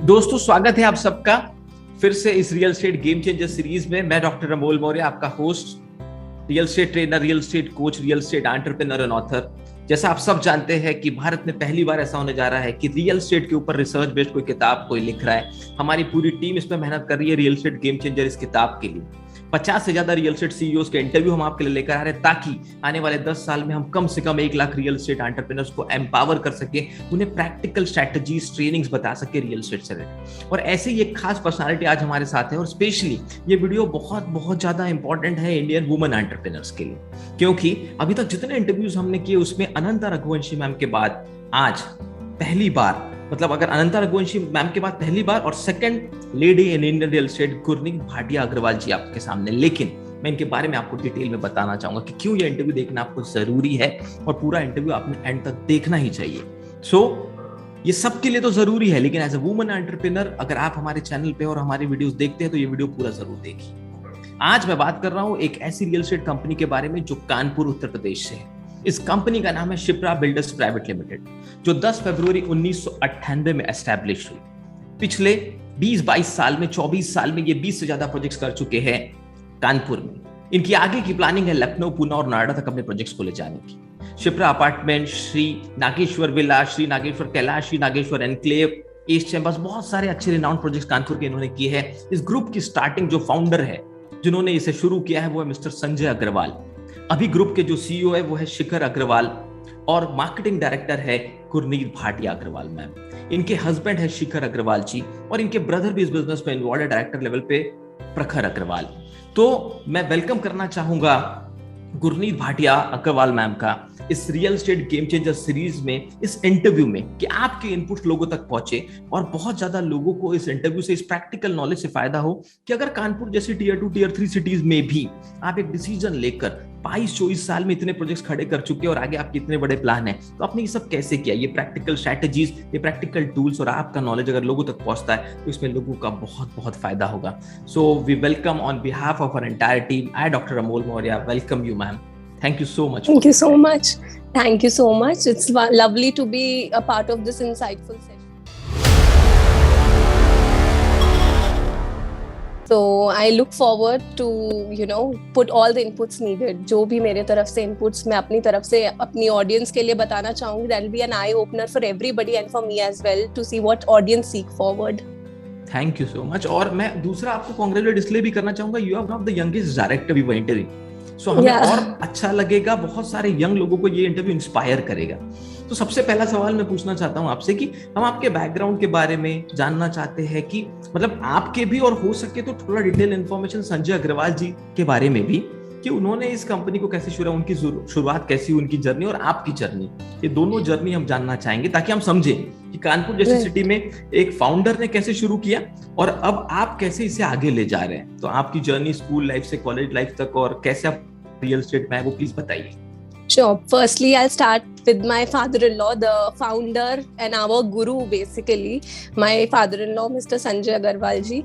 दोस्तों, स्वागत है आप सबका फिर से इस real estate game changer series में। मैं डॉक्टर अमोल मौर्य, आपका host, real estate trainer, real estate coach, real estate entrepreneur and author. जैसा आप सब जानते हैं कि भारत में पहली बार ऐसा होने जा रहा है कि रियल एस्टेट के ऊपर रिसर्च बेस्ड कोई किताब कोई लिख रहा है। हमारी पूरी टीम इसमें मेहनत कर रही है रियल एस्टेट गेम चेंजर इस किताब के लिए। 50 से ज्यादा रियल एस्टेट सीईओज के इंटरव्यू हम आपके लिए लेकर आ रहे हैं, ताकि आने वाले 10 साल में हम कम से कम 1 लाख रियल एस्टेट एंटरप्रेन्योर्स को एम्पावर कर सके, उन्हें प्रैक्टिकल स्ट्रैटेजीज, ट्रेनिंग्स बता सके रियल एस्टेट से रिलेटेड। और ऐसे ही एक खास पर्सनालिटी आज हमारे साथ है, और स्पेशली ये वीडियो बहुत बहुत ज्यादा इंपॉर्टेंट है इंडियन वुमेन एंटरप्रेन्योर्स के लिए, क्योंकि अभी तक जितने इंटरव्यूज हमने किए उसमें अनंता रघुवंशी मैम के बाद आज पहली बार, मतलब अगर अनंता रघुवंशी मैम के बाद पहली बार, और second lady in Indian real estate Gurneet Bhatia Agarwal ji आपके सामने। लेकिन मैं इनके बारे में आपको डिटेल में बताना चाहूंगा कि क्यों ये इंटरव्यू देखना आपको जरूरी है, और पूरा इंटरव्यू आपने एंड तक देखना ही चाहिए। ये सबके लिए तो जरूरी है, लेकिन एज अ वुमन एंटरप्रेन्योर अगर आप हमारे चैनल पे और हमारी वीडियोस देखते हैं तो ये वीडियो पूरा जरूर देखिए। आज मैं बात कर रहा हूं एक ऐसी रियल एस्टेट कंपनी के बारे में जो कानपुर उत्तर प्रदेश से है। इस कंपनी का नाम है शिप्रा बिल्डर्स प्राइवेट लिमिटेड, जो 10 फरवरी 1998 में एस्टैब्लिश हुई। पिछले 20-22 साल में, 24 साल में ये 20 से ज्यादा प्रोजेक्ट्स कर चुके हैं कानपुर में। इनकी आगे की प्लानिंग है लखनऊ, पुणे और नोएडा तक अपने प्रोजेक्ट्स को ले जाने की। Shipra apartment, Shri Nageshwar villa, Shri Nageshwar Kailash, Shri Nageshwar enclave, east chambers, बहुत सारे अच्छे रिनाउंड प्रोजेक्ट्स कानपुर के इन्होंने किए हैं। इस ग्रुप की स्टार्टिंग जो फाउंडर है, जिन्होंने इसे शुरू किया है, वो है मिस्टर संजय अग्रवाल। अभी ग्रुप के जो सीईओ है वो है शिखर अग्रवाल, और मार्केटिंग डायरेक्टर है गुरनीत भाटिया अग्रवाल मैम। इनके हस्बैंड है शिखर अग्रवाल जी, और इनके ब्रदर भी इस बिजनेस में इन्वॉल्व है डायरेक्टर लेवल पे, प्रखर अग्रवाल। तो मैं वेलकम करना चाहूंगा गुरनीत भाटिया अग्रवाल मैम का इस real estate game changer series में, इस इंटरव्यू में, कि आपके इनपुट्स लोगों तक पहुंचे और बहुत ज्यादा लोगों को इस इंटरव्यू से, इस प्रैक्टिकल नॉलेज से फायदा हो कि अगर कानपुर जैसी टियर 2 टियर 3 सिटीज में भी आप एक डिसीजन लेकर 22-24 साल में इतने प्रोजेक्ट्स खड़े कर चुके और आगे आपके इतने बड़े प्लान है, तो आपने ये सब कैसे किया। ये प्रैक्टिकल स्ट्रैटेजीज, ये प्रैक्टिकल टूल्स और आपका नॉलेज अगर लोगों तक पहुंचता है तो इसमें लोगों का बहुत बहुत फायदा होगा। So we welcome on behalf of our entire team, I doctor Amol Maurya welcome you ma'am. Thank you so much. Thank you so much. Thank you so much. It's lovely to be a part of this insightful session. So I look forward to, put all the inputs needed. जो भी मेरे तरफ से inputs मैं अपनी तरफ से अपनी audience के लिए बताना चाहूँगी, that will be an eye opener for everybody and for me as well to see what audience seek forward. Thank you so much. और मैं दूसरा आपको congratulate इसलिए भी करना चाहूँगा, you are one of the youngest director we were interviewing. हमें और अच्छा लगेगा, बहुत सारे यंग लोगों को ये इंटरव्यू इंस्पायर करेगा। तो सबसे पहला सवाल मैं पूछना चाहता हूं आपसे कि हम आपके बैकग्राउंड के बारे में जानना चाहते हैं, कि मतलब आपके भी, और हो सके तो थोड़ा डिटेल इंफॉर्मेशन संजय अग्रवाल जी के बारे में भी, कि उन्होंने इस कंपनी को कैसे शुरू, उनकी शुरुआत कैसी, उनकी जर्नी और आपकी जर्नी, ये दोनों जर्नी हम जानना चाहेंगे, ताकि हम समझें कि कानपुर जैसी सिटी में एक फाउंडर ने कैसे शुरू किया और अब आप कैसे इसे आगे ले जा रहे हैं। तो आपकी जर्नी स्कूल लाइफ से कॉलेज लाइफ तक, और कैसे आप रियल एस्टेट में है, वो प्लीज बताइए। Sure. Firstly, I'll start with my father-in-law, the founder and our guru basically, my father-in-law, Mr. Sanjay Agarwal ji.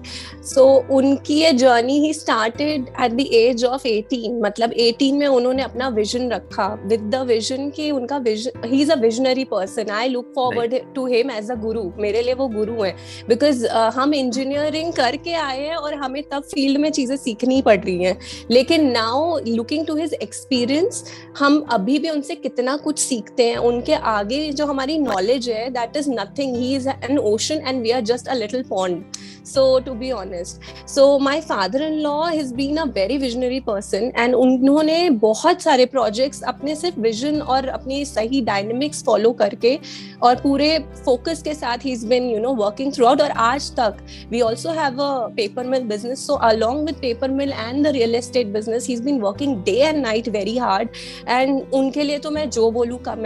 So, उनकी ये journey he started at the age of 18. मतलब 18 में उन्होंने अपना vision रखा, with the vision कि उनका vision, he is a visionary person. I look forward to him as a guru. मेरे लिए वो गुरु हैं, because हम engineering करके आए हैं और हमें तब field में चीजें सीखनी पड़ रही हैं, लेकिन now looking to his experience, हम अभी भी उनसे कितना कुछ सीखते हैं। उनके आगे जो हमारी नॉलेज है, that is nothing, he is an ocean and we are just a little pond, so to be honest. So my father in law has been a very visionary person, and उन्होंने बहुत सारे projects अपने सिर्फ vision और अपनी सही dynamics follow करके और पूरे फोकस के साथ he is been working throughout. और आज तक we also have a paper mill business, so along with paper mill and the real estate business he is been working day and night very hard. And उनके लिए तो मैं जो बोलूँ कम है।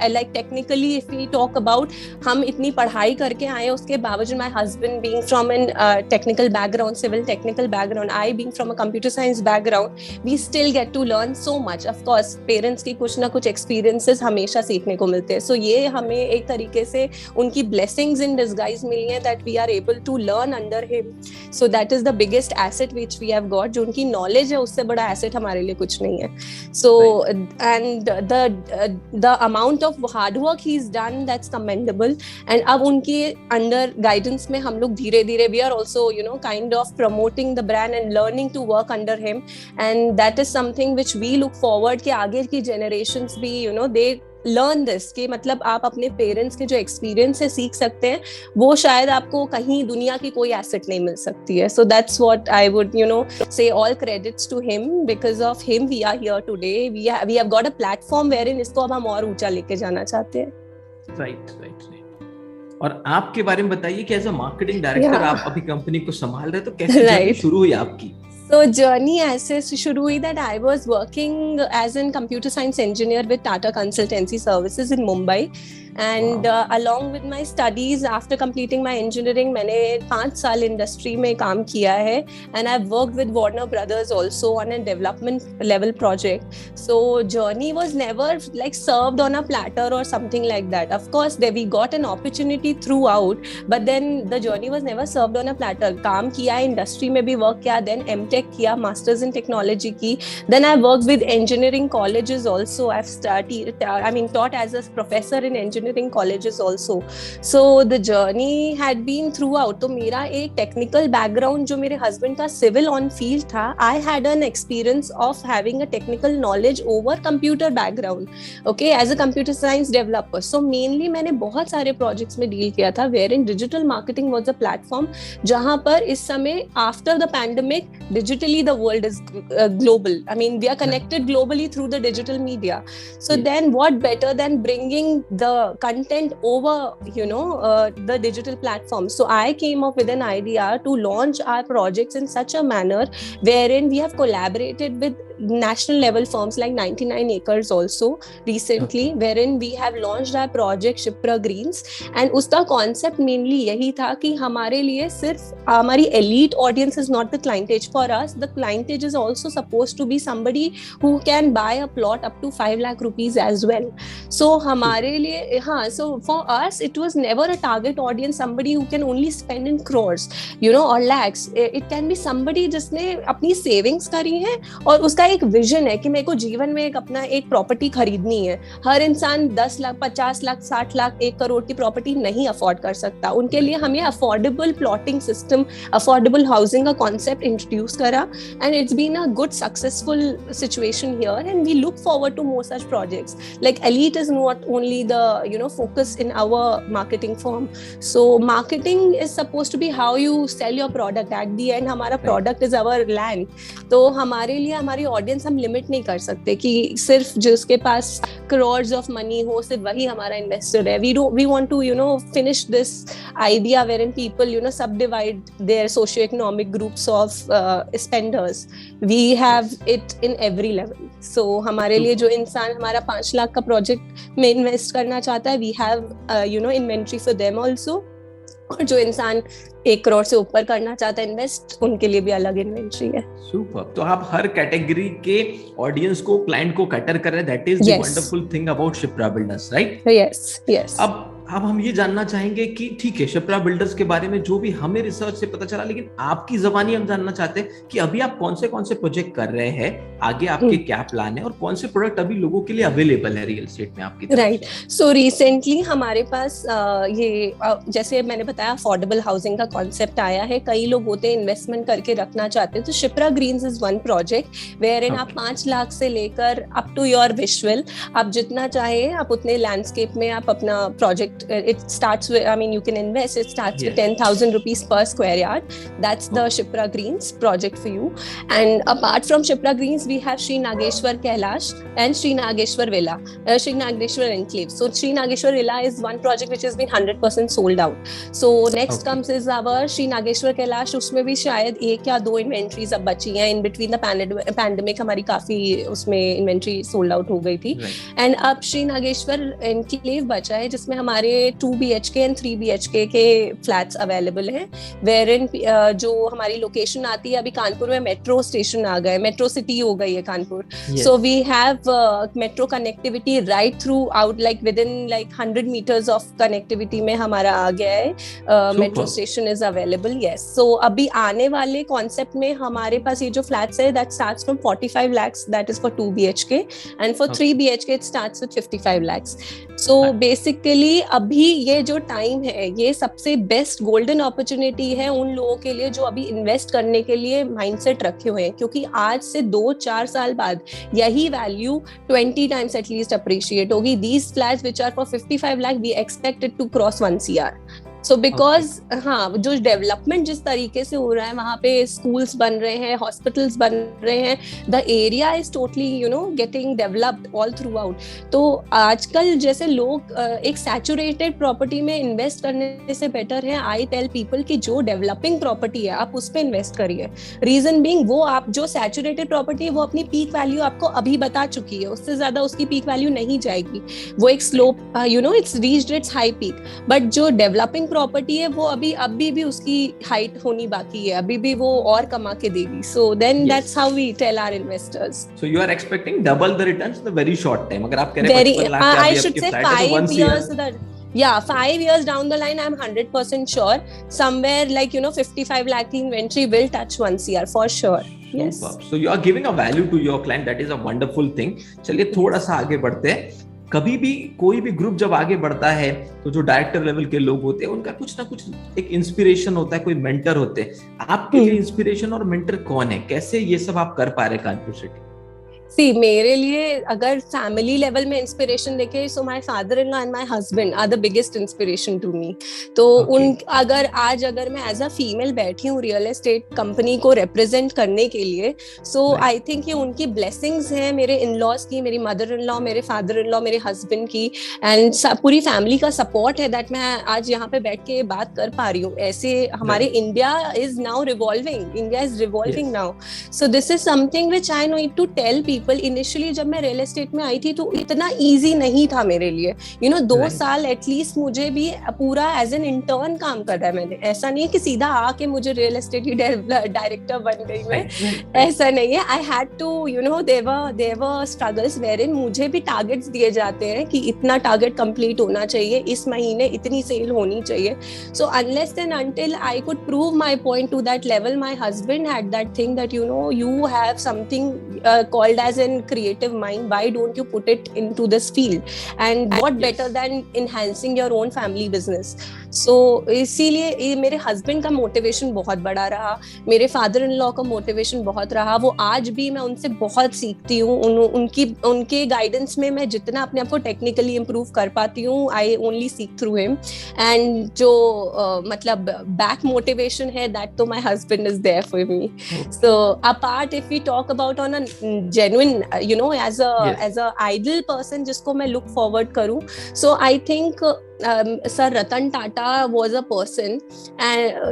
Like technically if we talk about, हम इतनी पढ़ाई करके आए, उसके बावजूद माय हस्बैंड भी being from an technical background, civil technical background, I being from a computer science background, we still get to learn so much. Of course, parents की कुछ ना कुछ experiences हमेशा सीखने को मिलते हैं. So ये हमें एक तरीके से उनकी blessings in disguise मिली हैं that we are able to learn under him. So that is the biggest asset which we have got. जो उनकी knowledge है उससे बड़ा asset हमारे लिए कुछ नहीं है. So and the amount of hard work he's done, that's commendable. And अब उनके under guidance में हम लोग धीरे धीरे we are also kind of promoting the brand and learning to work under him. And that is something which we look forward कि आगे की generations भी they learn this कि मतलब आप अपने पेरेंट्स के जो एक्सपीरियंस से सीख सकते हैं वो शायद आपको कहीं दुनिया की कोई एसेट नहीं मिल सकती है. So that's what I would say, all credits to him. Because of him we are here today. We have got a platform wherein इसको अब हम और ऊंचा लेके जाना चाहते हैं. Right. और आपके बारे में बताइए कि एज अ मार्केटिंग डायरेक्टर आप अभी कंपनी को संभाल रहे हैं, तो कैसे जर्नी शुरू हुई आपकी? So journey ऐसे शुरू हुई that I was working as a computer science engineer with Tata Consultancy Services in Mumbai. And along with my studies, after completing my engineering, मैंने 5 साल इंडस्ट्री में काम किया है. And I've worked with Warner Brothers also on a development level project. So journey was never like served on a platter or something like that. Of course, we got an opportunity throughout, but then the journey was never served on a platter. काम किया, industry में भी work किया, then MTech किया, Masters in Technology की. Then I worked with engineering colleges also. I've taught as a professor in engineering colleges also. So the journey had been throughout. तो मेरा एक technical background जो मेरे husband का civil on field था, I had an experience of having a technical knowledge over computer background. Okay, as a computer science developer. So mainly मैंने बहुत सारे projects में deal किया था wherein digital marketing was a platform जहाँ पर इस समय after the pandemic digitally the world is global. I mean we are connected globally through the digital media. So then what better than bringing the content over the digital platform. So I came up with an idea to launch our projects in such a manner wherein we have collaborated with national level firms like 99 acres also recently, wherein we have launched our project Shipra Greens. And उसका concept mainly यही था कि हमारे लिए सिर्फ हमारी elite audience is not the clientage for us. The clientage is also supposed to be somebody who can buy a plot up to 5 lakh rupees as well. So हमारे लिए so for us it was never a target audience somebody who can only spend in crores or lakhs. It can be somebody जिसने अपनी savings करी है और उसका एक vision है कि मेरे को जीवन में एक अपना एक प्रॉपर्टी खरीदनी है. हर इंसान 10 लाख 50 लाख 60 लाख 1 करोड़ की प्रॉपर्टी नहीं अफोर्ड कर सकता. उनके लिए हम ये affordable plotting system, affordable housing का कॉन्सेप्ट इंट्रोड्यूस करा. And it's been a good successful situation here and we look forward to more such projects. Like elite is not only the focus in our marketing firm. So marketing is supposed to be how you sell your product. At the end हमारा product is our land. तो हमारे लिए हमारी audience हम limit नहीं कर सकते कि सिर्फ जिसके पास crores of money हो सिर्फ वही हमारा investor है. We want to finish this idea wherein people subdivide their socio-economic groups of spenders. We have it in every level. So हमारे लिए जो इंसान हमारा 5 लाख का प्रोजेक्ट में इन्वेस्ट करना चाहता है, we have inventory for them also. और जो इंसान 1 करोड़ से ऊपर करना चाहता है इन्वेस्ट, उनके लिए भी अलग इन्वेंट्री है. सुपर. तो आप हर कैटेगरी के ऑडियंस को, क्लाइंट को कैटर कर रहे हैं. That is the wonderful thing about Shipra builders, right? Yes. अब हम ये जानना चाहेंगे कि ठीक है, शिप्रा बिल्डर्स के बारे में जो भी हमें रिसर्च से पता चला, लेकिन आपकी ज़बानी हम जानना चाहते हैं कि अभी आप कौन से प्रोजेक्ट कर रहे हैं, आगे आपके क्या प्लान है और कौन से प्रोडक्ट अभी लोगों के लिए अवेलेबल है रियल एस्टेट में आपकी? राइट. सो रिसेंटली हमारे पास जैसे मैंने बताया अफोर्डेबल हाउसिंग का कॉन्सेप्ट आया है. कई लोग होते हैं इन्वेस्टमेंट करके रखना चाहते हैं. तो Shipra Greens is one project wherein आप 5 लाख से लेकर अप टू योर विजुअल, आप जितना चाहे आप उतने लैंडस्केप में आप अपना project. It starts with, you can invest. It starts with 10,000 rupees per square yard. That's the Shipra Greens project for you. And apart from Shipra Greens, we have Sri Nageshwar Kailash and Sri Nageshwar Villa, Sri Nageshwar Enclave. So Sri Nageshwar Villa is one project which has been 100% sold out. So next comes is our Sri Nageshwar Kailash. उसमें भी शायद 1 या 2 inventories अब बची हैं. In between the pandemic हमारी काफी उसमें इन्वेंट्री सोल्ड आउट हो गई थी. And अब Sri Nageshwar Enclave बचा है जिसमें हमारे में 2 BHK एंड 3 BHK के फ्लैट्स अवेलेबल हैं, वेयर इन जो हमारी लोकेशन आती है, अभी कानपुर में मेट्रो स्टेशन आ गए, मेट्रो सिटी हो गई है Kanpur, so we have metro connectivity right throughout, like within like 100 meters of connectivity में हमारा आ गया है, metro station is available, yes. So अभी आने वाले कॉन्सेप्ट में हमारे पास ये जो फ्लैट्स है that starts from 45 lakhs, that is for 2 BHK, and for 3 BHK it starts with 55 lakhs। So basically अभी ये जो टाइम है, ये सबसे बेस्ट गोल्डन अपॉर्चुनिटी है उन लोगों के लिए जो अभी इन्वेस्ट करने के लिए माइंडसेट रखे हुए हैं, क्योंकि आज से 2-4 साल बाद यही वैल्यू 20 times एटलीस्ट अप्रिशिएट होगी। These flats which are for 55 lakh we expected to cross 1 CR। So because हाँ, जो डेवलपमेंट जिस तरीके से हो रहा है, वहाँ पे स्कूल्स बन रहे हैं, हॉस्पिटल्स बन रहे हैं, the area is totally getting developed all through out. तो आजकल जैसे लोग एक सैचुरेटेड प्रॉपर्टी में इन्वेस्ट करने से बेटर है, आई टेल पीपल कि जो डेवलपिंग प्रॉपर्टी है आप उस पर इन्वेस्ट करिए। रीजन बीइंग, वो आप जो सैचुरेटेड प्रॉपर्टी है वो अपनी पीक वैल्यू आपको अभी बता चुकी है, उससे ज्यादा उसकी पीक वैल्यू नहीं जाएगी, वो एक slope it's reached it's high peak. But जो डेवलपिंग प्रॉपर्टी है वो अभी भी उसकी हाइट होनी बाकी है, अभी भी वो और कमा के देगी। So then that's how we tell our investors. So you are expecting double the returns in a very short time. अगर आप कह रहे हैं 55 lakh, I should say 5 years that, yeah, 5 years down the line I'm 100% sure somewhere like 55 lakh inventory will touch 1 CR for sure. Yes. So you are giving a value to your client, that is a wonderful thing. चलिए थोड़ा सा आगे बढ़ते हैं। कभी भी कोई भी ग्रुप जब आगे बढ़ता है तो जो डायरेक्टर लेवल के लोग होते हैं उनका कुछ ना कुछ एक इंस्पिरेशन होता है, कोई मेंटर होते हैं। आपके लिए इंस्पिरेशन और मेंटर कौन है? कैसे ये सब आप कर पा रहे कानपुर सिटी? See, मेरे लिए अगर फैमिली लेवल में इंस्पिरेशन देखे, so my father in law and my husband are the biggest inspiration to me. तो उन अगर मैं एज अ फीमेल बैठी हूँ रियल एस्टेट कंपनी को रिप्रेजेंट करने के लिए, सो आई थिंक ये उनकी ब्लेसिंग्स हैं, मेरे इन लॉज की, मेरी मदर इन लॉ, मेरे फादर इन लॉ, मेरे हस्बैंड की, एंड पूरी फैमिली का सपोर्ट है दैट मैं आज यहाँ पे बैठ के बात कर पा रही हूँ। ऐसे हमारे India is now revolving now, so this is something which I need to tell people. Initially जब मैं रियल एस्टेट में आई थी तो इतना इजी नहीं था मेरे लिए, 2 साल एटलीस्ट मुझे भी पूरा एज एन इंटर्न काम कर रहा है मैंने। ऐसा नहीं है कि सीधा आके मुझे रियल एस्टेट की डायरेक्टर बन गई मैं, ऐसा नहीं है। I had to there were struggles wherein मुझे भी टारगेट्स दिए जाते हैं कि इतना टारगेट कंप्लीट होना चाहिए, इस महीने इतनी सेल होनी चाहिए। So unless and until I could prove my point two that level, my husband had that thing that you have something called as an creative mind, why don't you put it into this field, and what better than enhancing your own family business. So इसीलिए मेरे husband का motivation बहुत बड़ा रहा, मेरे father in law का motivation बहुत रहा। वो आज भी मैं उनसे बहुत सीखती हूँ, उनके गाइडेंस में मैं जितना अपने आप को टेक्निकली इम्प्रूव कर पाती हूँ, I only seek through him. And जो मतलब बैक मोटिवेशन है दैट तो my husband is there for me. So apart if we talk about on a genuine as a idol person जिसको मैं look forward करूं, so I think sir Ratan Tata was a person,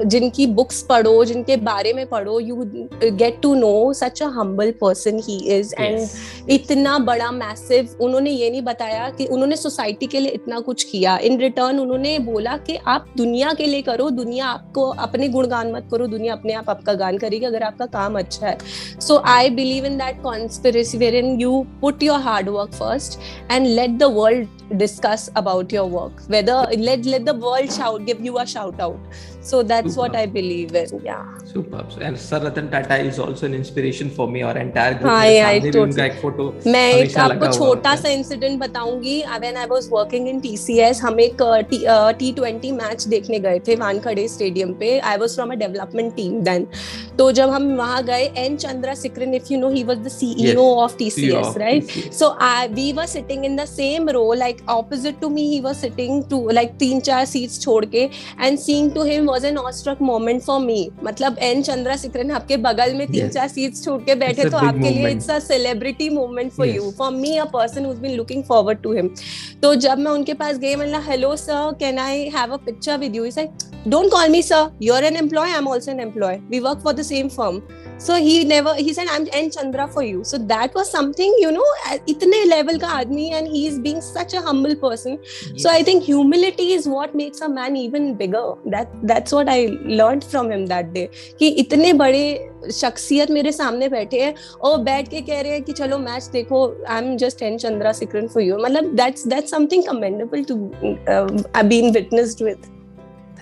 जिनकी books पढ़ो, जिनके बारे में पढ़ो, you get to know such a humble person he is. And इतना बड़ा मैसिव, उन्होंने ये नहीं बताया कि उन्होंने सोसाइटी के लिए इतना कुछ किया, इन रिटर्न उन्होंने बोला कि आप दुनिया के लिए करो, दुनिया आपको अपने गुणगान मत करो, दुनिया अपने आप आपका गान करेगी अगर आपका काम अच्छा है। So I believe in that conspiracy wherein you put your hard work first and let the world discuss about your work, whether let the world give you a shout out. So that's what I believe in. Yeah, superb. And Sir Ratan Tata is also an inspiration for me और entire group हाँ, मेरे सामने भी उनका एक photo मैं एक आपको छोटा सा इंसिडेंट बताऊंगी। When I was working in TCS, हम एक T20 मैच देखने गए थे वानखेड़े स्टेडियम पे। I was from a development team then. तो जब हम वहाँ गए, N Chandrasekharan, if you know, he was the CEO of TCS, right? So we were sitting in the same row, like opposite to me he was sitting to like 3-4 seats छोड़ के, and seeing to him was an awestruck moment for me. मतलब N Chandrasekharan आपके बगल में 3-4 seats छोड़ के बैठे, तो आपके लिए it's a celebrity moment for you. For me, a person who's been looking forward to him. तो जब मैं उनके पास गई, मैंने hello sir, can I have a picture with you? He said, don't call me sir, you're an employee, I'm also an employee, we work for the same firm. So he said, I'm N Chandra for you. So that was something, itne level ka aadmi, and he is being such a humble person. Yes. So I think humility is what makes a man even bigger. That's what I learned from him that day. कि इतने बड़े शख्सियत मेरे सामने बैठे हैं और बैठ के कह रहे हैं कि चलो मैच देखो, I am just N Chandra Sikran for you. मतलब that's something commendable to being witnessed with.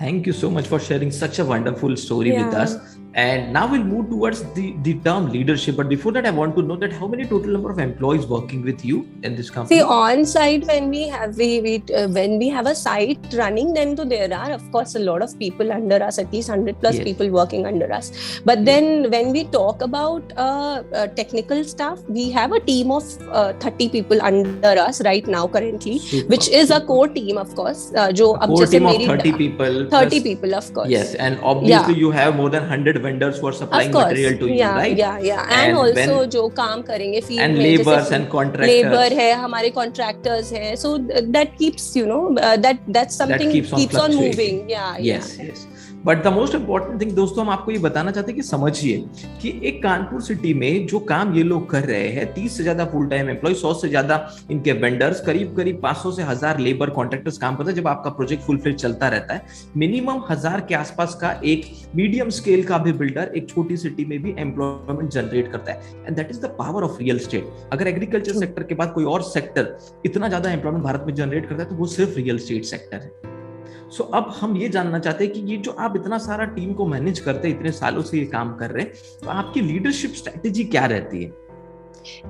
Thank you so much for sharing such a wonderful story with us. And now we'll move towards the term leadership. But before that, I want to know that how many total number of employees working with you in this company? See, on site when we have a site running, then there are of course a lot of people under us, at least 100 plus people working under us. But then when we talk about technical staff, we have a team of 30 people under us right now currently. Super. Which is a core team, of course. जो अब जैसे मेरी 30 people. 30 people, of course. Yes, and obviously you have more than 100 vendors who are supplying material to you, right? Yeah. And also जो काम करेंगे field and में, laborers and contractors. Labor है, हमारे contractors हैं. So that keeps, that's something that keeps on moving. Yes. But the most important thing दोस्तों, हम आपको ये बताना चाहते हैं कि समझिए कि एक कानपुर सिटी में जो काम ये लोग कर रहे हैं, 30 से ज्यादा फुल टाइम एम्प्लॉय, 100 से ज्यादा इनके वेंडर्स, करीब 500 से 1000 लेबर कॉन्ट्रैक्टर्स काम करते हैं। जब आपका प्रोजेक्ट फुल फ्लेज चलता रहता है, मिनिमम 1000 के आसपास का एक मीडियम स्केल का भी बिल्डर एक छोटी सिटी में भी एम्प्लॉयमेंट जनरेट करता है। And that is the power of real estate. अगर एग्रीकल्चर सेक्टर के बाद कोई और सेक्टर इतना ज्यादा एम्प्लॉयमेंट भारत में जनरेट करता है तो वो सिर्फ रियल एस्टेट सेक्टर है। सो अब हम ये जानना चाहते हैं कि ये जो आप इतना सारा टीम को मैनेज करते हैं, इतने सालों से ये काम कर रहे हैं, तो आपकी लीडरशिप स्ट्रेटेजी क्या रहती है?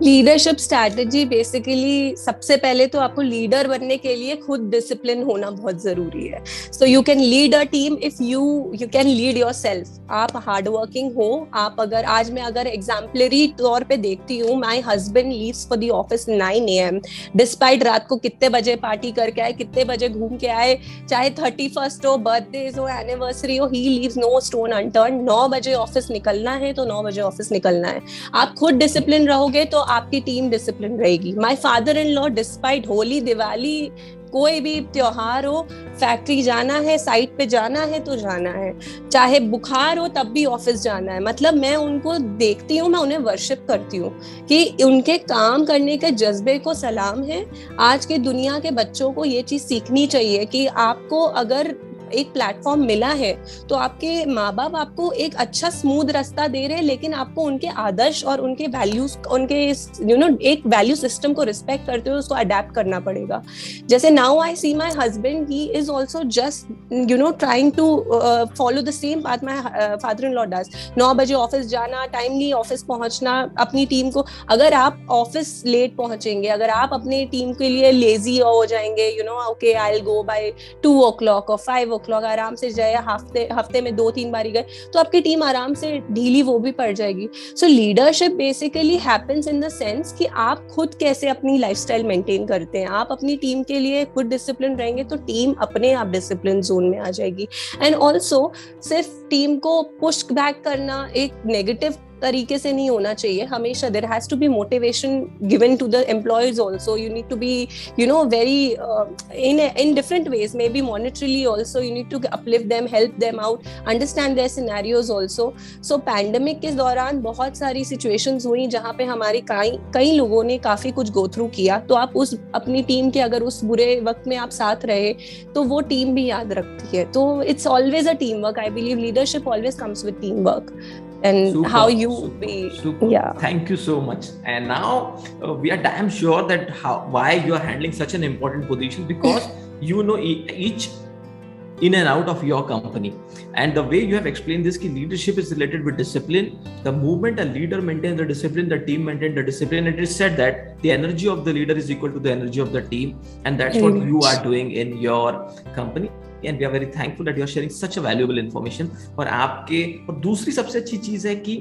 लीडरशिप स्ट्रैटेजी बेसिकली सबसे पहले तो आपको लीडर बनने के लिए खुद डिसिप्लिन होना बहुत जरूरी है। So you can lead a team if you can lead yourself. आप हार्ड वर्किंग हो, आप अगर मैं एग्जाम्पलरी तौर पे देखती हूँ, my husband leaves for the office 9 AM despite रात को कितने बजे पार्टी करके आए, कितने बजे घूम के आए, चाहे 31st हो, बर्थडेज हो, एनिवर्सरी हो, he leaves no stone unturned. 9 बजे ऑफिस निकलना है तो 9 बजे ऑफिस निकलना है। आप खुद डिसिप्लिन रहोगे तो आपकी टीम डिसिप्लिन रहेगी। My father in law despite Holi, Diwali, कोई भी त्योहार हो, फैक्ट्री जाना है, साइट पे जाना है तो जाना है, चाहे बुखार हो तब भी ऑफिस जाना है। मतलब मैं उनको देखती हूँ, मैं उन्हें वर्शिप करती हूँ कि उनके काम करने के जज्बे को सलाम है। आज के दुनिया के बच्चों को ये चीज सीखनी चाहिए कि आपको अगर एक प्लेटफॉर्म मिला है तो आपके माँ बाप आपको एक अच्छा स्मूथ रास्ता दे रहे हैं, लेकिन आपको उनके आदर्श और उनके वैल्यूज, उनके एक वैल्यू सिस्टम को रिस्पेक्ट करते हुए उसको अडेप्ट करना पड़ेगा। जैसे now I see my husband, he is also just trying to follow the same path my father in law does. 9 बजे ऑफिस जाना, टाइमली ऑफिस पहुंचना, अपनी टीम को, अगर आप ऑफिस लेट पहुंचेंगे, अगर आप अपनी टीम के लिए लेजी हो जाएंगे, okay I will go by 2 o'clock और 5 o'clock, आराम से जाए, हफ्ते में 2-3 बारी गए, तो आपकी टीम आराम से ढीली वो भी पड़ जाएगी। सो leadership basically happens in the sense कि आप खुद कैसे अपनी लाइफस्टाइल मेंटेन करते हैं। आप अपनी टीम के लिए खुद डिसिप्लिन रहेंगे तो टीम अपने आप डिसिप्लिन जोन में आ जाएगी। एंड ऑल्सो सिर्फ टीम को पुश बैक करना एक नेगेटिव तरीके से नहीं होना चाहिए। हमेशा there has to be motivation given to the employees also. You need to be very in different ways, maybe monetarily also you need to uplift them, help them out, understand their scenarios also. So pandemic के दौरान बहुत सारी situations हुई जहाँ पे हमारे कई लोगों ने काफी कुछ गो थ्रू किया, तो आप अपनी टीम के अगर उस बुरे वक्त में आप साथ रहे तो वो टीम भी याद रखती है। तो it's always a team work. I believe leadership always comes with team work and super, how you be super. Yeah, thank you so much. And now we are damn sure that why you are handling such an important position, because each in and out of your company, and the way you have explained this, ki leadership is related with discipline. The moment a leader maintains the discipline, the team maintains the discipline. It is said that the energy of the leader is equal to the energy of the team, and that's what you are doing in your company. And we are very thankful that you are sharing such a valuable information. और दूसरी सबसे अच्छी चीज है कि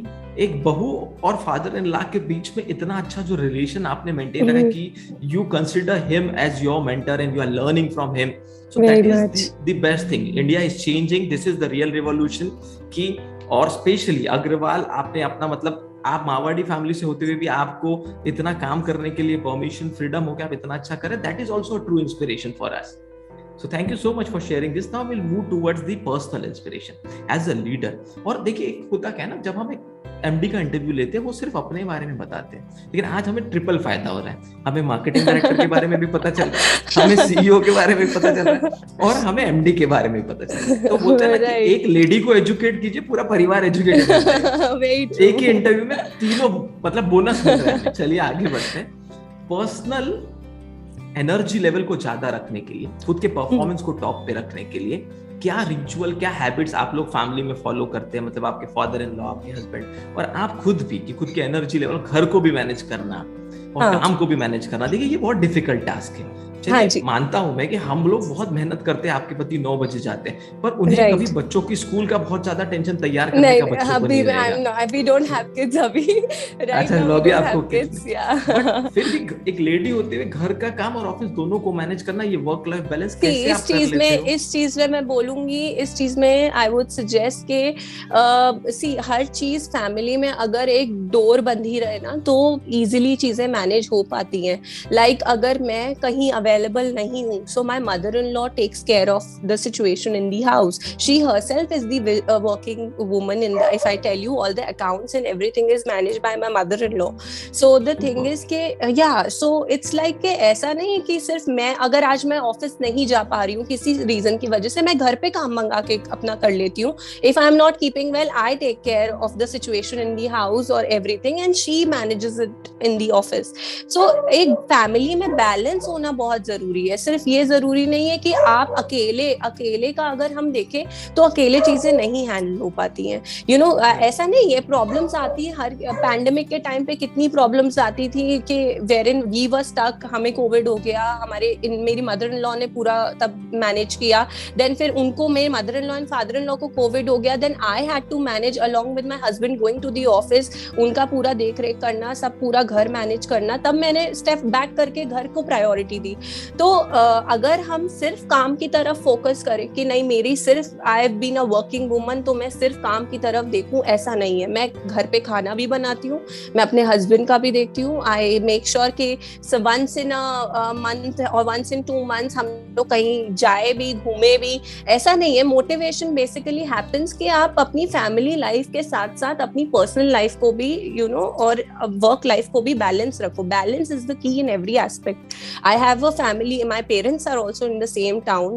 एक बहू और फादर इन लॉ के बीच में इतना अच्छा जो रिलेशन आपने मेंटेन रखा कि you consider him as your mentor and you are learning from him. So that is the best thing. India is changing, this is the real revolution. कि और स्पेशली अग्रवाल, आपने अपना मतलब आप मारवाड़ी फैमिली से होते हुए भी आपको इतना काम करने के लिए परमिशन, फ्रीडम हो गया, आप इतना अच्छा करें, that is also true inspiration for us. So thank you so much for sharing this. Now we'll move towards the personal inspiration as a leader. और देखिए, एक होता क्या है ना, जब हम एक एमडी का इंटरव्यू लेते हैं वो सिर्फ अपने बारे में बताते हैं, लेकिन आज हमें ट्रिपल फायदा हो रहा है, हमें मार्केटिंग डायरेक्टर के बारे में भी पता चल रहा है, हमें सीईओ के बारे में भी पता चल रहा है और हमें एमडी के बारे में भी पता चल रहा है। तो बोलते हैं ना कि एक लेडी को एजुकेट कीजिए, पूरा परिवार एजुकेट हो जाएगा। एक ही इंटरव्यू में तीनों मतलब बोनस मिल रहा है। चलिए आगे बढ़ते हैं। पर्सनल एनर्जी लेवल को ज्यादा रखने के लिए, खुद के परफॉर्मेंस को टॉप पे रखने के लिए क्या रिचुअल, क्या हैबिट्स आप लोग फैमिली में फॉलो करते हैं? मतलब आपके फादर इन लॉ, आपके हस्बैंड और आप खुद भी, कि खुद के एनर्जी लेवल, घर को भी मैनेज करना और काम को भी मैनेज करना। देखिए ये बहुत डिफिकल्ट टास्क है। चलिए मानता हूं मैं कि हम लोग बहुत मेहनत करते हैं, आपके पति 9 बजे जाते हैं, पर उन्हें कभी बच्चों की स्कूल का बहुत ज्यादा टेंशन तैयार करने का बच्चों को नहीं रहेगा। We don't have kids अभी। अच्छा लो भी आपको kids, फिर भी एक लेडी होते हुए घर का काम और ऑफिस दोनों को मैनेज करना, ये वर्क लाइफ बैलेंस कैसे आप कर लेते हो? इस चीज में मैं बोलूंगी, इस चीज में आई वुड सजेस्ट के हर चीज फैमिली में अगर एक डोर बंधी रहे ना तो इजीली चीजें मैनेज हो पाती हैं। लाइक अगर मैं कहीं अवेलेबल नहीं हूँ, so my mother-in-law takes care of the situation in the house. She herself is the working woman in the, if I tell you, all the accounts and everything is managed by my mother-in-law. So the thing is के so it's like के ऐसा नहीं कि सिर्फ मैं, अगर आज मैं ऑफिस नहीं जा पा रही हूँ किसी रीजन की वजह से, मैं घर पे काम मंगा के अपना कर लेती हूँ। If I'm not keeping well, I take care of the situation in the house or everything and she manages it in the office. So एक फैमिली में बैलेंस होना बहुत जरूरी है। सिर्फ ये जरूरी नहीं है कि आप अकेले का अगर हम देखें तो अकेले चीजें नहीं हैंडल हो पाती हैं। यू नो ऐसा नहीं है, प्रॉब्लम्स आती है। हर पैंडेमिक के टाइम पे कितनी प्रॉब्लम्स आती थी कि वेयरइन वी वर स्टक, हमें कोविड हो गया, मेरी मदर इन लॉ ने पूरा तब मैनेज किया। देन फिर उनको, मेरे mother in law and father in law को कोविड हो गया। Then I had to manage along with my husband going to the office, उनका पूरा देख रेख करना, सब पूरा घर मैनेज करना। तब मैंने स्टेप बैक करके घर को प्रायोरिटी दी। तो अगर हम सिर्फ काम की तरफ फोकस करें कि नहीं मेरी सिर्फ I have been a working woman तो मैं सिर्फ काम की तरफ देखूं, ऐसा नहीं है। मैं घर पे खाना भी बनाती हूँ, मैं अपने हस्बैंड का भी देखती हूँ। आई मेक श्योर कि वंस इन अ मंथ और वंस इन 2 months हम लोग कहीं जाए भी, घूमे भी। ऐसा नहीं है। मोटिवेशन बेसिकली हैपेंस कि आप अपनी फैमिली लाइफ के साथ साथ अपनी पर्सनल लाइफ को भी और वर्क लाइफ को भी बैलेंस रखो। Balance is the key in every aspect. I have a family, my parents are also in the same town.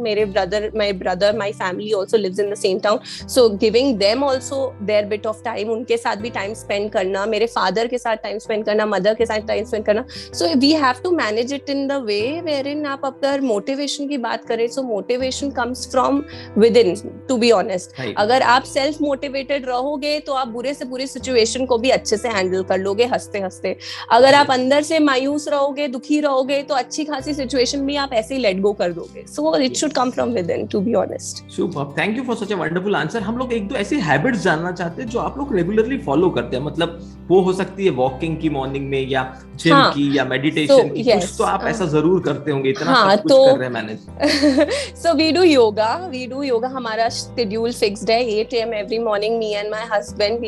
My family also lives in the same town. So giving them also their bit of time, उनके साथ भी time spend करना, मेरे father के साथ time spend करना, mother के साथ time spend करना. So we have to manage it in the way wherein आप अगर motivation की बात करें, so motivation comes from within, to be honest. अगर आप self motivated रहोगे तो आप बुरे से बुरे situation को भी अच्छे से handle कर लोगे हंसते हंसते। अगर आप अंदर से मायूस रहोगे, दुखी रहोगे तो अच्छी खासी situation भी आप ऐसे ही लेट गो कर दोगे। So it should come from within, to be honest. Super, thank you for such a wonderful answer. हम लोग एक दो ऐसी हैबिट्स जानना चाहते हैं जो आप लोग रेगुलरली फॉलो करते हैं। मतलब वो हो सकती है वॉकिंग की मॉर्निंग में, या जिम की, या मेडिटेशन की। कुछ तो आप ऐसा जरूर करते होंगे, इतना सब कुछ कर रहे हैं manage. So we do yoga. हमारा शेड्यूल फिक्स्ड है, 8 AM every morning. Me and my husband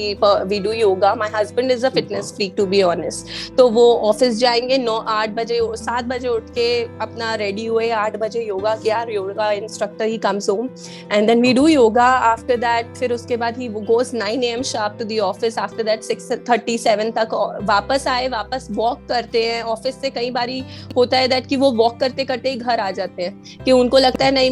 we do yoga. My husband is a fitness freak, to be honest. तो वो ऑफिस जाएंगे 7 बजे उठ के अपना रेडी हुए, 8 बजे योगा किया। Yoga instructor he comes home and then we do yoga. After that फिर उसके बाद he goes 9 AM sharp to the office. After that 6:37 तक वापस आए, वापस वॉक करते हैं। ऑफिस से कई बारी होता है दैट कि वो वॉक करते करते ही घर आ जाते हैं कि उनको लगता है नहीं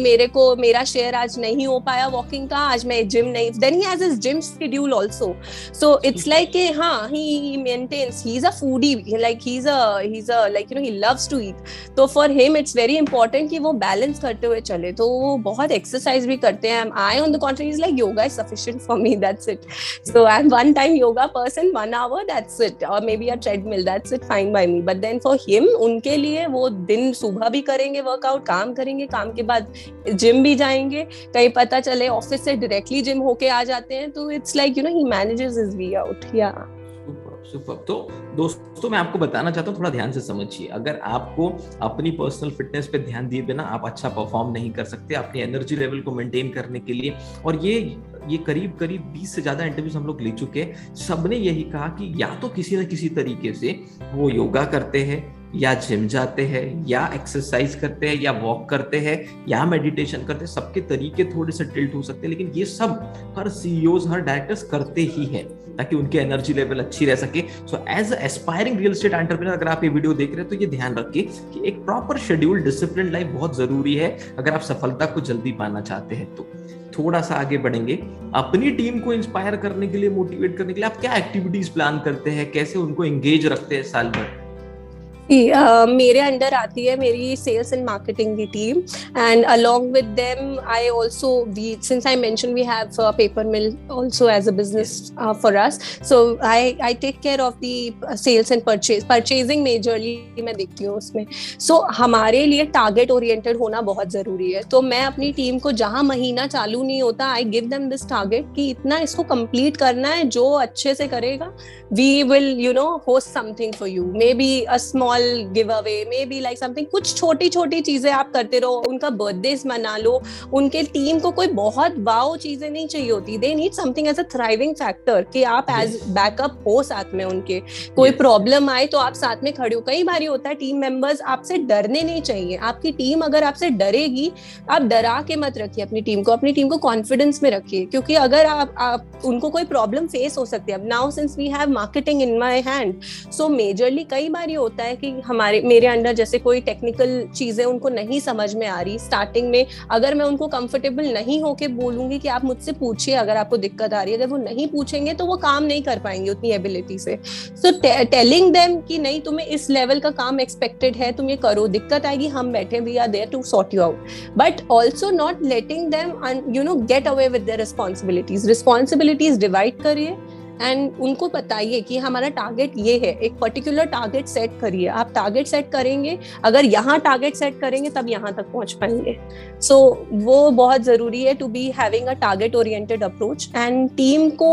मेरा शेयर आज नहीं हो पाया वॉकिंग का, आज मैं जिम नहीं। Then he has his gym schedule also. So it's like he maintains, he's a foodie, like he's a like he loves to eat. तो for him it's very important कि वो बैलेंस करते हुए चले। तो वो बहुत एक्सरसाइज भी करते हैं। I on the contrary is like yoga is sufficient for me, that's it. So I'm one time yoga person, 1 hour, that's it, or maybe a treadmill, that's it, fine by me. But then for him, उनके लिए वो दिन सुबह भी करेंगे workout, काम करेंगे, काम के बाद जिम भी जाएंगे। कहीं पता चले ऑफिस से डायरेक्टली जिम होके आ जाते हैं। तो it's like he manages his way out. Yeah. Super. तो दोस्तों मैं आपको बताना चाहता हूँ, थोड़ा ध्यान से समझिए। अगर आपको अपनी पर्सनल फिटनेस पे ध्यान दिए बिना आप अच्छा परफॉर्म नहीं कर सकते अपनी एनर्जी लेवल को मेंटेन करने के लिए। और ये करीब 20 से ज्यादा इंटरव्यूज हम लोग ले चुके हैं। सबने यही कहा कि या तो किसी न किसी तरीके से वो योगा करते हैं, या जिम जाते हैं, या एक्सरसाइज करते हैं, या वॉक करते हैं, या मेडिटेशन करते हैं। सबके तरीके थोड़े से टिल्ट हो सकते हैं, लेकिन ये सब हर सीईओज, हर डायरेक्टर्स करते ही हैं। ताकि उनकी एनर्जी लेवल अच्छी रह सके। So as aspiring real estate entrepreneur अगर आप ये वीडियो देख रहे हैं तो ये ध्यान रखिए कि एक प्रॉपर शेड्यूल डिसिप्लिन लाइफ बहुत जरूरी है अगर आप सफलता को जल्दी पाना चाहते हैं। तो थोड़ा सा आगे बढ़ेंगे, अपनी टीम को इंस्पायर करने के लिए, मोटिवेट करने के लिए आप क्या एक्टिविटीज प्लान करते हैं, कैसे उनको एंगेज रखते हैं साल भर? मेरे अंडर आती है मेरी सेल्स एंड मार्केटिंग की team, and along with them I also, since I mentioned we have a paper mill also as a business for us, so I take care of the sales and purchasing majorly मैं देखती हूँ उसमें। so हमारे लिए target oriented होना बहुत जरूरी है। तो मैं अपनी टीम को जहाँ महीना चालू नहीं होता, I give them this target कि इतना इसको कंप्लीट करना है, जो अच्छे से करेगा we will host something for you, maybe a small giveaway, maybe like something, कुछ छोटी छोटी चीजें आप करते रहो, उनका बर्थडेज मना लो। उनके टीम को कोई बहुत वाओ चीजें नहीं चाहिए होती, they need something as a thriving factor कि आप एज बैकअप हो साथ में उनके, कोई प्रॉब्लम आए तो आप साथ में खड़े हो। कई बार होता है टीम मेंबर्स आपसे डरने नहीं चाहिए, आपकी टीम अगर आपसे डरेगी, आप डरा के मत रखिए अपनी टीम को कॉन्फिडेंस में रखिए, क्योंकि अगर आप उनको कोई प्रॉब्लम फेस हो सकती है। अब now since we have marketing in my hand, so majorly कई बार ये होता है कि मेरे अंडर जैसे कोई टेक्निकल चीजें उनको नहीं समझ में आ रही स्टार्टिंग में, अगर मैं उनको कंफर्टेबल नहीं होके बोलूंगी कि आप मुझसे पूछिए अगर आपको दिक्कत आ रही है, अगर वो नहीं पूछेंगे तो वो काम नहीं कर पाएंगे उतनी एबिलिटी से। सो टेलिंग देम कि नहीं, तुम्हें इस लेवल का काम एक्सपेक्टेड है, तुम ये करो, दिक्कत आएगी हम बैठे, we are there to sort you out, but also not letting them get away with their responsibilities divide करिए एंड उनको बताइए कि हमारा टारगेट ये है, एक पर्टिकुलर टारगेट सेट करिए। आप टारगेट सेट करेंगे, अगर यहाँ टारगेट सेट करेंगे तब यहाँ तक पहुंच पाएंगे। सो वो बहुत जरूरी है to be having a target oriented approach. And team को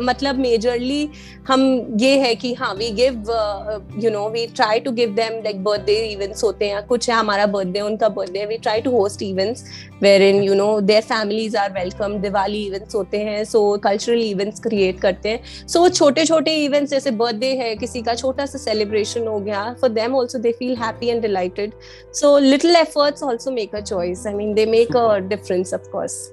मतलब मेजरली हम ये है कि हाँ, we give we try to give them like birthday events होते हैं, कुछ है हमारा बर्थडे, उनका birthday, we try to host events wherein their families are welcome, Diwali events होते हैं, सो कल्चरल इवेंट्स क्रिएट करते हैं। सो छोटे छोटे इवेंट्स जैसे बर्थडे है, किसी का छोटा सा सेलिब्रेशन हो गया, for them also they feel happy and dilated. So little efforts also make a choice, I mean they make a difference of course.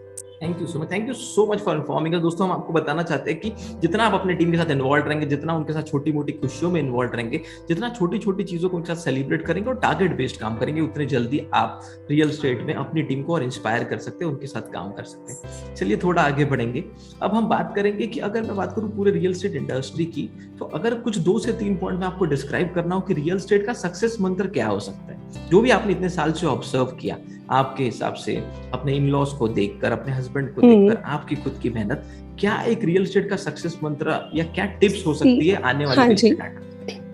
Thank you so much for informing. दोस्तों, हम आपको बताना चाहते हैं कि जितना आप अपने टीम के साथ इन्वॉल्व रहेंगे, जितना उनके साथ छोटी मोटी खुशियों में इन्वॉल्व रहेंगे, जितना छोटी छोटी चीजों को उनके साथ सेलिब्रेट करेंगे और टारगेट बेस्ड काम करेंगे, उतने जल्दी आप रियल एस्टेट में अपनी टीम को और इंस्पायर कर सकते हैं, उनके साथ काम कर सकते हैं। चलिए थोड़ा आगे बढ़ेंगे। अब हम बात करेंगे कि अगर मैं बात करूं पूरे रियल एस्टेट इंडस्ट्री की, तो अगर कुछ 2 से 3 पॉइंट में आपको डिस्क्राइब करना हो कि रियल एस्टेट का सक्सेस मंत्र क्या हो सकता है, जो भी आपने इतने साल से ऑब्जर्व किया, आपके हिसाब से अपने इन-लॉज को देखकर, अपने हस्बैंड को देखकर, आपकी खुद की मेहनत, क्या एक रियल एस्टेट का सक्सेस मंत्र या क्या टिप्स हो सकती है आने वाले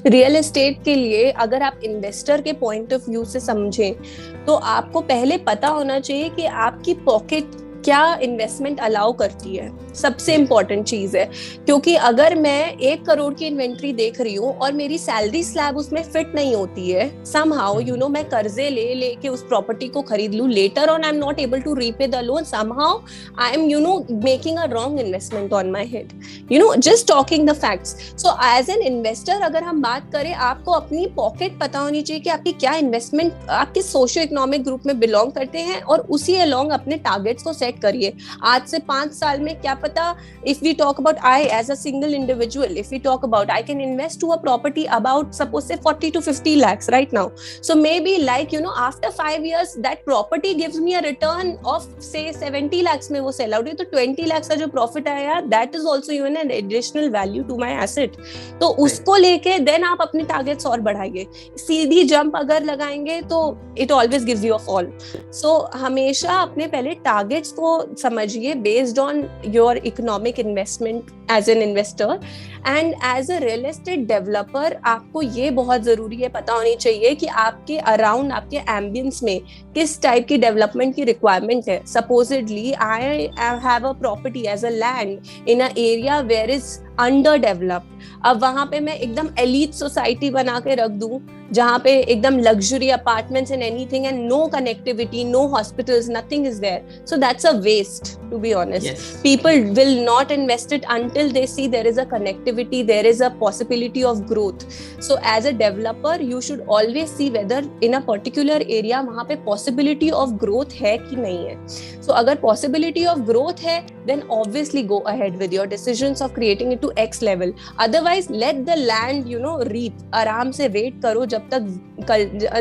रियल एस्टेट के लिए? अगर आप इन्वेस्टर के पॉइंट ऑफ व्यू से समझें तो आपको पहले पता होना चाहिए कि आपकी पॉकेट क्या इन्वेस्टमेंट अलाउ करती है, सबसे इंपॉर्टेंट चीज है। क्योंकि अगर मैं 1 करोड़ की इन्वेंट्री देख रही हूँ और मेरी सैलरी स्लैब उसमें फिट नहीं होती है, समहाउ मैं कर्जे लेके उस प्रॉपर्टी को खरीद लूं, later on I am not able to repay the loan, somehow I am making a wrong investment on my head, just talking the facts. So as an investor अगर हम बात करें, आपको अपनी पॉकेट पता होनी चाहिए कि आपकी क्या इन्वेस्टमेंट, आप किस सोशियो इकोनॉमिक ग्रुप में बिलोंग करते हैं, और उसी अलोंग अपने टारगेट्स को करिए। आज से 5 साल में क्या पता, if we talk about I as a single individual, if we talk about I can invest to a property about suppose say 40 to 50 lakhs right now, so maybe like after 5 years that property gives me a return of say 70 lakhs में वो sell out है, तो 20 lakhs का जो profit आया, that is also even an additional value to my asset। तो उसको लेके then आप अपने targets और बढ़ाइए। सीधी jump अगर लगाएंगे तो it always gives you a fall। so हमेशा अपने पहले targets को समझिए based on your economic investment as an investor. And as a real estate developer आपको ये बहुत जरूरी है, पता होनी चाहिए कि आपके अराउंड, आपके एम्बियंस में किस टाइप की डेवलपमेंट की रिक्वायरमेंट है। Supposedly I have a property as a land in a area where is under developed, अब वहां पे मैं एकदम एलीट सोसाइटी बना के रख दूं जहां पे एकदम luxury apartments and anything and no connectivity, no hospitals, nothing is there, so that's a waste to be honest. People will not invest it until they see there is a connectivity, there is a possibility of growth. So as a developer you should always see whether in a particular area वहाँ पे possibility of growth है कि नहीं है। So अगर possibility of growth है then obviously go ahead with your decisions of creating it to to X level. Otherwise, let the land, you know, reap. आराम से wait करो जब तक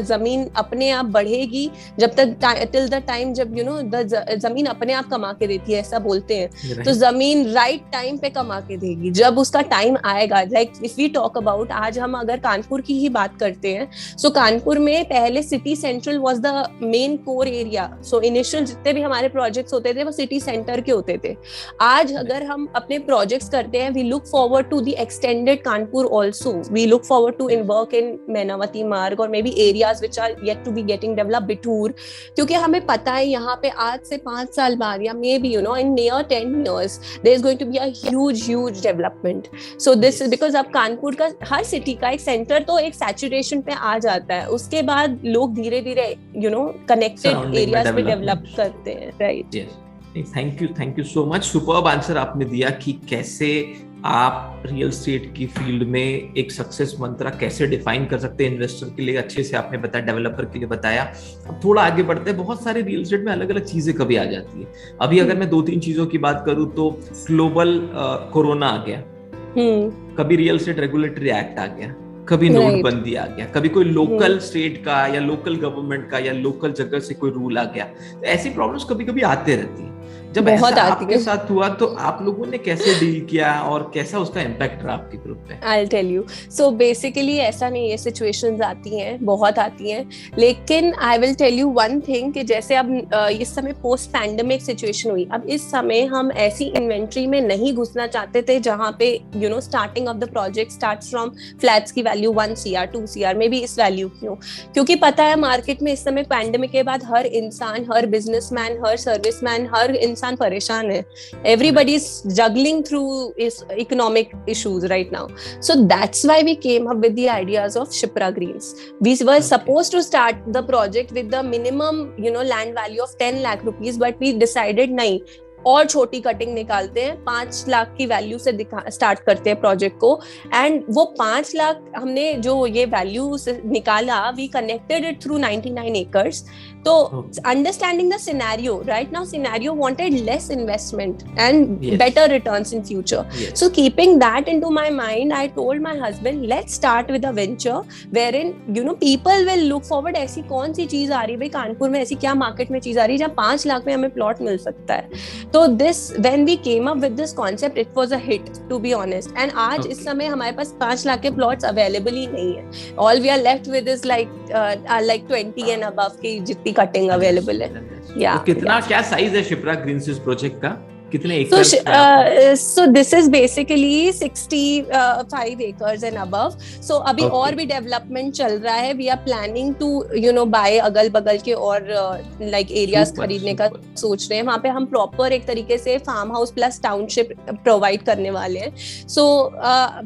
जमीन अपने आप बढ़ेगी, जब तक till the time जब you know जमीन अपने आप कमा के देती है, ऐसा बोलते हैं. तो जमीन right time पे कमा के देगी जब उसका टाइम आएगा. Like if we talk about, आज हम अगर कानपुर की ही बात करते हैं, so कानपुर में पहले city central was the main core area. So initial जितने भी हमारे प्रोजेक्ट्स होते थे वो सिटी सेंटर के होते थे. आज अगर हम अपने प्रोजेक्ट्स करते हैं, we look forward to the extended Kanpur also. We look forward to in work in Menawati Marg or maybe areas which are yet to be getting developed, Bitur. क्योंकि हमें पता है यहाँ पे आज से 5 साल बाद या maybe you know in near 10 years there is going to be a huge development. So this is because अब कानपुर का हर सिटी का एक सेंटर तो एक सैचुरेशन पे आ जाता है, उसके बाद लोग धीरे धीरे you know connected एरियाज पे डेवलप करते हैं. Right. Thank you so much. Superb answer आपने दिया कि कैसे आप रियल एस्टेट की फील्ड में एक सक्सेस मंत्र कैसे डिफाइन कर सकते हैं इन्वेस्टर के लिए. अच्छे से आपने बताया, डेवलपर के लिए बताया. अब थोड़ा आगे बढ़ते हैं. बहुत सारे रियल एस्टेट में अलग अलग चीजें कभी आ जाती है. अभी अगर मैं 2-3 चीजों की बात करूं तो ग्लोबल कोरोना आ गया, कभी रियल एस्टेट रेगुलेटरी एक्ट आ गया, कभी नोटबंदी आ गया, कभी कोई लोकल स्टेट का या लोकल गवर्नमेंट का या लोकल जगह से कोई रूल आ गया. तो ऐसी प्रॉब्लम्स कभी कभी आते रहती हैं. जब ऐसा आपके साथ हुआ तो आप लोगों ने कैसे डील किया और कैसा उसका इम्पैक्ट रहा आपके ग्रुप पे? I'll tell you. So basically ऐसा नहीं है, सिचुएशंस आती हैं, बहुत आती हैं, लेकिन I will tell you one thing कि जैसे अब इस समय पोस्ट पैंडेमिक सिचुएशन हुई, अब इस समय हम ऐसी इन्वेंट्री में नहीं घुसना चाहते थे जहाँ पे you know starting off the project starts from flats की value 1 CR 2 CR maybe इस वैल्यू क्यों, क्योंकि पता है मार्केट में इस समय पैंडेमिक के बाद हर इंसान, हर बिजनेसमैन, हर सर्विसमैन, हर इंसान परेशान है. Everybody is juggling through economic issues right now. So that's why we came up with the ideas of Shipra Greens. We were supposed to start the project with the minimum, you know, land value of 10 lakh rupees, but we decided नहीं, और छोटी cutting निकालते हैं, 5 लाख की value से start करते हैं project को. एंड वो 5 लाख हमने जो ये वैल्यू निकाला, we connected it through 99 acres. तो understanding the scenario, right now scenario wanted less investment and better returns in future. So keeping that into my mind, I told my husband let's start with a venture wherein you know people will look forward. ऐसी कौन सी चीज आ रही है भाई कानपुर में, ऐसी क्या market में चीज आ रही है जहाँ 5 लाख में हमें प्लॉट मिल सकता है. तो this when we came up with this concept it was a hit to be honest. and आज इस समय हमारे पास 5 लाख के प्लॉट्स अवेलेबल ही नहीं है. all we are left with is like 20 and above की जितनी कटिंग अवेलेबल है. तो कितना क्या साइज है शिप्रा ग्रीन्स प्रोजेक्ट का? कितने acres? So this is basically 65 acres and above. So अभी और भी डेवलपमेंट चल रहा है. We are planning to you know buy अगल बगल के और like areas खरीदने का सोच रहे हैं. वहाँ पे हम प्रॉपर एक तरीके से farm house plus township provide करने वाले हैं. So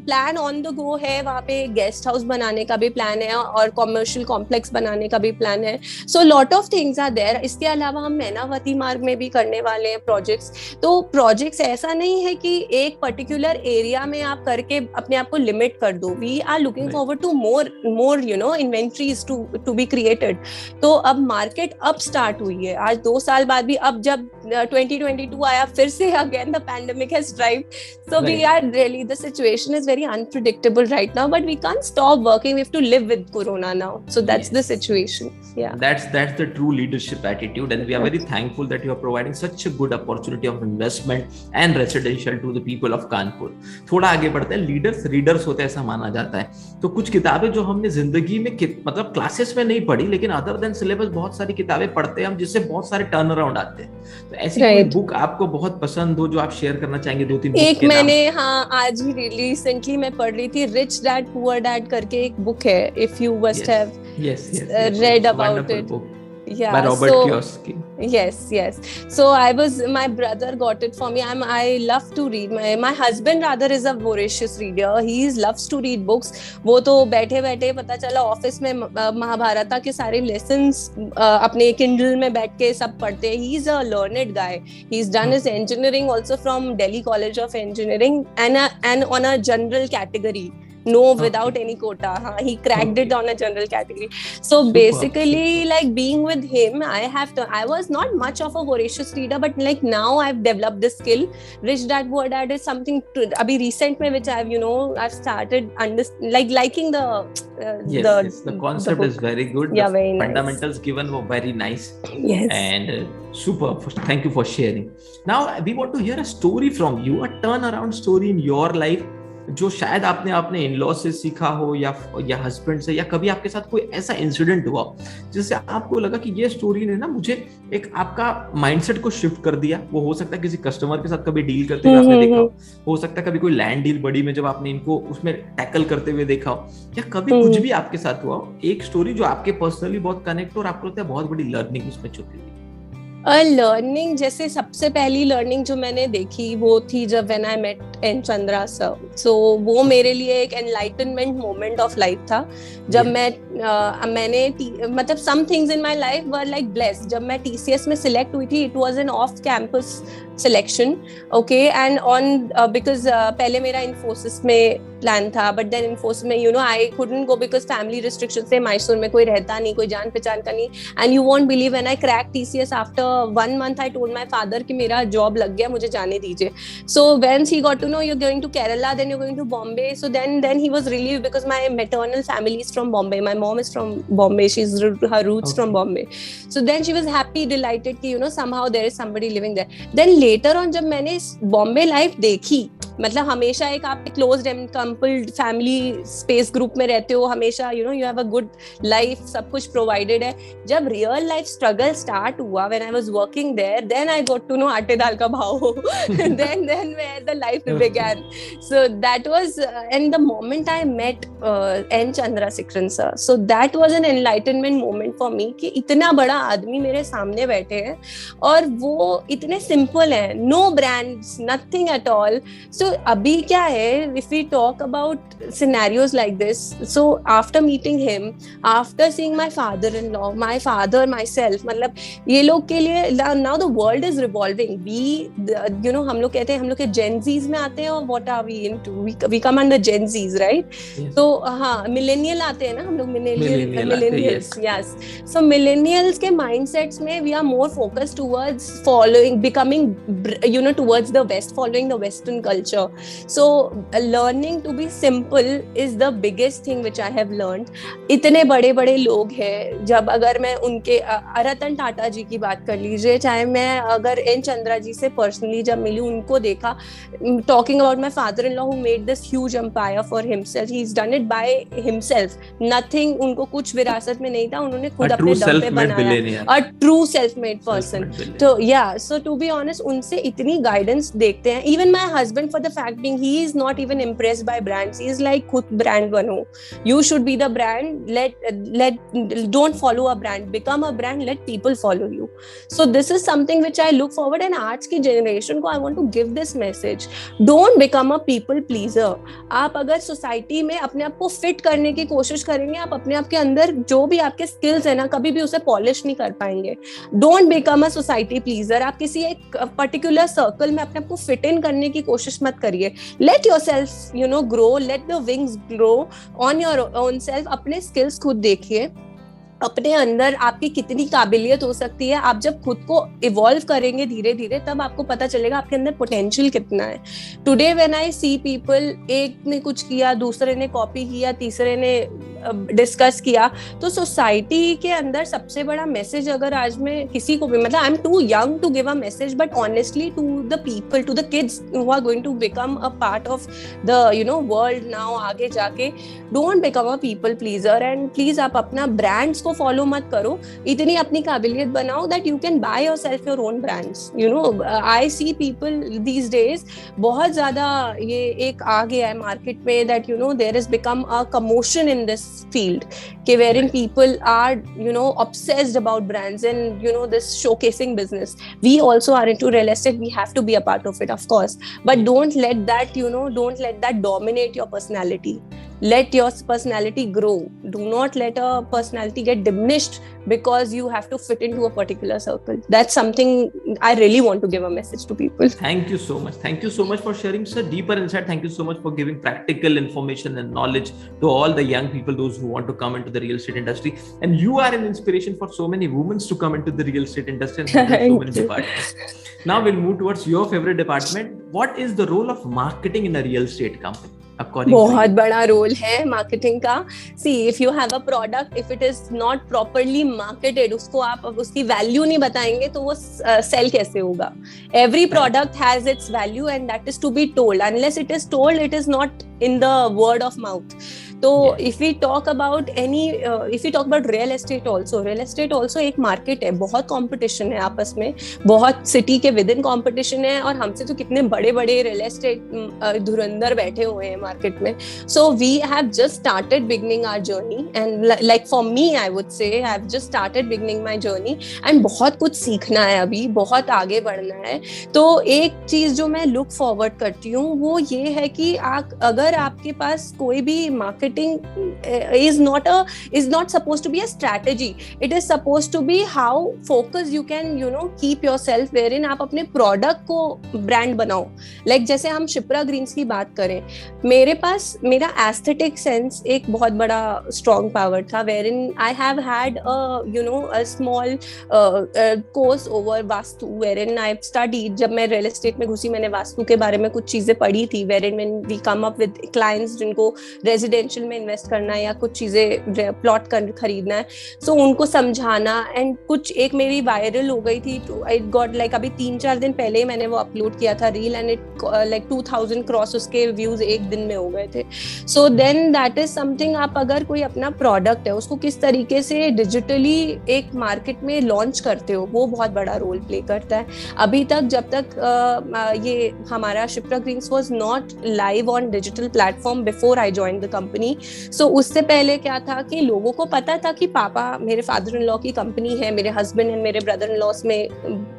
plan on the go है. वहाँ पे गेस्ट हाउस बनाने का भी प्लान है और कॉमर्शियल कॉम्प्लेक्स बनाने का भी प्लान है. So lot of things are there. इसके अलावा हम मैनावती मार्ग में भी करने वाले हैं प्रोजेक्ट्स. तो प्रोजेक्ट्स ऐसा नहीं है कि एक पर्टिकुलर एरिया में आप करके अपने आप को लिमिट कर दो. We are looking forward to more you know inventories to be created. तो अब मार्केट अब स्टार्ट हुई है. आज 2 साल बाद भी, अब जब 2022 आया फिर से again the pandemic has drived. So we are really, the situation is very unpredictable right now, but we can't stop working. We have to live with corona now. So that's the situation. Yeah, that's the true leadership attitude, and we are very thankful that you are providing such a good opportunity of investment and residential to the people of Kanpur. थोड़ा आगे बढ़ते हैं. Leaders readers होते हैं ऐसा माना जाता है. तो कुछ किताबें जो हमने जिंदगी में मतलब क्लासेस में नहीं पढ़ी, लेकिन अदर देन सिलेबस बहुत सारी किताबें पढ़ते हैं हम जिससे बहुत सारे टर्न अराउंड आते हैं. तो ऐसी कोई बुक आपको बहुत पसंद हो जो आप शेयर करना चाहेंगे? 2-3 एक मैंने आज ही रिसेंटली मैं पढ़ रही थी, रिच डैड पुअर डैड करके एक बुक है. If you must have read about it. Yeah, by Robert Kiyosaki. Yes. So my brother got it for me. I love to read. My husband rather is a voracious reader. He loves to read books. वो तो बैठे बैठे पता चला office में महाभारत के सारे lessons अपने Kindle में बैठ के सब पढ़ते हैं. He is a learned guy. He's done his engineering also from Delhi College of Engineering and on a general category. no, without any quota. He cracked it on a general category. So basically, like being with him, I was not much of a voracious reader, but like now I've developed this skill. Rich Dad Poor Dad is something abhi recent mein which I've started liking the yes, the concept is very good. Yeah, very nice. Fundamentals given were very nice. Yes. And super. Thank you for sharing. Now we want to hear a story from you, a turnaround story in your life, जो शायद आपने अपने in-law से सीखा हो या husband से, या कभी आपके साथ कोई ऐसा इंसिडेंट हुआ जिससे आपको लगा कि ये स्टोरी ने ना मुझे एक आपका माइंडसेट को शिफ्ट कर दिया. वो हो सकता है किसी कस्टमर के साथ कभी डील करते हुए आपने देखा हो सकता है कभी कोई लैंड डील बड़ी में जब आपने इनको उसमें टैकल करते हुए देखा हो, या कभी कुछ भी आपके साथ हुआ हो, एक स्टोरी जो आपके पर्सनली बहुत कनेक्ट हो और आपको लगता है बहुत बड़ी लर्निंग उसमें छुपी हुई. लर्निंग, जैसे सबसे पहली लर्निंग जो मैंने देखी वो थी जब when I met N Chandra sir. So वो मेरे लिए एक एनलाइटनमेंट मोमेंट ऑफ लाइफ था. जब मैंने मतलब some things in my life were like blessed. जब मैं TCS में सिलेक्ट हुई थी, it was an off campus selection, okay, and on because पहले मेरा इन्फोसिस में प्लान था, बट देन इन्फोसिस में I couldn't go because family restriction से मैसूर में कोई रहता नहीं, कोई जान पहचान का नहीं. And you won't believe, when I crack TCS after 1 month I told my father कि मेरा जॉब लग गया, मुझे जाने दीजिए. So when he got to know you're going to Kerala, then you're going to Bombay, so then he was relieved because my maternal family is from Bombay. My mom is from Bombay. Her roots from Bombay. So then she was happy, delighted कि somehow there is somebody living there. Then later on जब मैंने Bombay life देखी, मतलब हमेशा एक आप closed and compelled family space group में रहते हो, हमेशा you have a good life, सब कुछ प्रोवाइडेड है. जब रियल लाइफ स्ट्रगल स्टार्ट हुआ, when I was working there, then I got to know आटे दाल का भाव. then where the life began. So that was and the moment I met N Chandrasekharan sir, so that was an enlightenment moment for me कि इतना बड़ा आदमी मेरे सामने बैठे हैं और वो इतने सिंपल है, no brands, nothing at all. So अभी क्या है, if we talk about scenarios like this, so after meeting him, after seeing my father-in-law, my father, myself, मतलब ये लोग के लिए now the world is revolving. हम लोग कहते हैं हम लोग के Gen Zs में आते हैं, और what are we into? We come under Gen Zs, right? Yes. So हाँ, millennial आते हैं ना हम लोग, millennials, yes. So millennials के mindsets में we are more focused towards becoming towards the West, following the Western culture. So learning to be simple is the biggest thing which I have learned. इतने बड़े बड़े लोग हैं, जब अगर मैं उनके रतन टाटा जी की बात कर लीजिए, चाहे मैं अगर एन चंद्रा जी से पर्सनली जब मिली, उनको देखा, talking about my father-in-law who made this huge empire for himself, he's done it by himself, nothing, उनको कुछ विरासत में नहीं था, उन्होंने खुद अपने दम पे बनाया, a true self-made person. तो yeah, so to be honest, उनसे इतनी guidance देखते हैं. Even my husband, for the fact being, he is not even impressed by brands. He is like, खुद brand बनो, you should be the brand, don't follow a brand, become a brand, let people follow you. So this is something which I look forward, and आज की generation को I want to give this message. Don't become a people pleaser. आप अगर society में अपने आप को fit करने की कोशिश करेंगे, आप अपने आप के अंदर जो भी आपके स्किल्स है ना, कभी भी उसे पॉलिश नहीं कर पाएंगे. Don't become a society pleaser. आप किसी एक पर्टिकुलर सर्कल में अपने आप को फिट इन करने की कोशिश मत करिए. Let yourself, grow. Let the wings grow on your own self. अपने स्किल्स खुद देखिए, अपने अंदर आपकी कितनी काबिलियत हो सकती है. आप जब खुद को इवॉल्व करेंगे धीरे धीरे, तब आपको पता चलेगा आपके अंदर पोटेंशियल कितना है. Today when I see people, एक ने कुछ किया, दूसरे ने कॉपी किया, तीसरे ने डिस्कस किया, तो सोसाइटी के अंदर सबसे बड़ा मैसेज अगर आज मैं किसी को भी, मतलब I am too young to give a message, but honestly to the people, to the kids who are going to become a part of the world now, आगे जाके, don't become a people pleaser. And please आप अपना brands को follow मत करो, इतनी अपनी काबिलियत बनाओ that you can buy yourself your own brands. I see people these days, बहुत ज्यादा ये एक आ गया है मार्केट में, that there is become a commotion in this field wherein people are obsessed about brands and this showcasing business. We also are into real estate, we have to be a part of it, of course, but don't let that dominate your personality. Let your personality grow. Do not let a personality get diminished because you have to fit into a particular circle. That's something I really want to give a message to people. Thank you so much. Thank you so much for sharing such deeper insight. Thank you so much for giving practical information and knowledge to all the young people, those who want to come into the real estate industry. And you are an inspiration for so many women to come into the real estate industry and so many departments. Now we'll move towards your favorite department. What is the role of marketing in a real estate company? बहुत बड़ा role है marketing का. See if you have a product, if it is not properly marketed, उसको आप उसकी value नहीं बताएंगे तो वो सेल कैसे होगा? Every product has its value and that is to be told. Unless it is told, it is not in the word of mouth. So if we talk about real estate also एक market है, बहुत competition है आपस में, बहुत city के with in competition है, और हमसे तो कितने बड़े बड़े रियल एस्टेट धुरंधर बैठे हुए हैं मार्केट में. So we have just started beginning our journey and like for me I would say I have just started beginning my journey and बहुत कुछ सीखना है अभी, बहुत आगे बढ़ना है. तो एक चीज जो मैं लुक फॉरवर्ड करती हूँ वो ये है कि अगर आपके पास कोई भी marketing is not supposed to be a strategy. It is supposed to be how focus you can keep yourself, wherein आप अपने प्रोडक्ट को ब्रांड बनाओ. लाइक जैसे हम शिप्रा ग्रीन्स की बात करें, मेरे पास मेरा एस्थेटिक सेंस एक बहुत बड़ा स्ट्रॉन्ग पावर था, wherein I have had a small course over vastu, wherein I've studied. जब मैं रियल एस्टेट में घुसी, मैंने वास्तु के बारे में कुछ चीजें पढ़ी थी, wherein when we come up with clients जिनको रेजिडेंशियल में इन्वेस्ट करना है या कुछ चीजें प्लॉट खरीदना है, सो उनको समझाना. एंड कुछ एक मेरी वायरल हो गई थी, आई गॉट लाइक अभी 3-4 दिन पहले ही मैंने वो अपलोड किया था reel, and it like 2000 cross उसके व्यूज एक दिन में हो गए थे. So then that is something. आप अगर कोई अपना प्रोडक्ट है उसको किस तरीके से डिजिटली एक मार्केट में लॉन्च करते हो, वो बहुत बड़ा रोल प्ले करता है. अभी तक जब तक ये हमारा Shipra Greens was not live on digital platform before I joined the company. So उससे पहले क्या था कि लोगों को पता था कि पापा, मेरे फादर इन लॉ की कंपनी है, मेरे हस्बैंड एंड मेरे ब्रदर इन लॉस में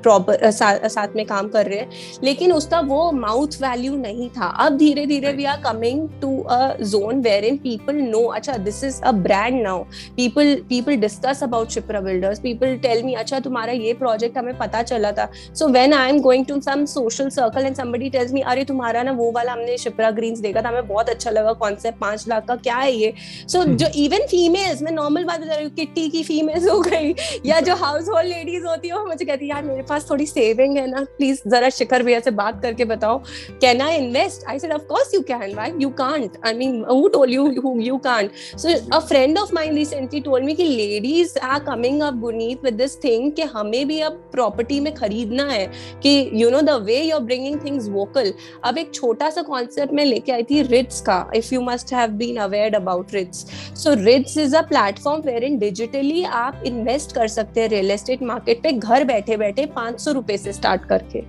प्रॉपर साथ में काम कर रहे हैं, लेकिन उसका वो माउथ वैल्यू नहीं था. अब धीरे धीरे we are coming to a zone wherein people know, अच्छा this is a brand now. People discuss about Shipra builders, people tell me अच्छा तुम्हारा ये प्रोजेक्ट हमें पता चला था. So when I am going to some social circle and somebody tells me अरे तुम्हारा ना वो वाला हमने शिप्रा ग्रीन्स देखा था, हमें बहुत अच्छा लगा कॉन्सेप्ट, 5 लाख का क्या है ये. सो जो इवन फीमेल्स, मैं नॉर्मल बात बता रही हूँ, किट्टी की फीमेल्स हो गई या जो हाउस होल्ड लेडीज होती है, वो मुझे कहती है यार मेरे पास थोड़ी सेविंग है ना, प्लीज जरा शिखर भैया से बात करके बताओ can I invest. I said of course you can, why you can't, I mean who told you you can't. So a friend of mine recently told me कि ladies are coming up Guneet with this thing कि हमें भी अब property में खरीदना है, कि you know the way you are bringing things vocal. अब एक छोटा सा कॉन्सेप्ट मैं लेके आई थी रिट्स का, if you must have been aware about REITs. So REITs is a platform where in digitally आप इन्वेस्ट कर सकते हैं रियल एस्टेट मार्केट पे, घर बैठे बैठे 500 रुपए से स्टार्ट करके.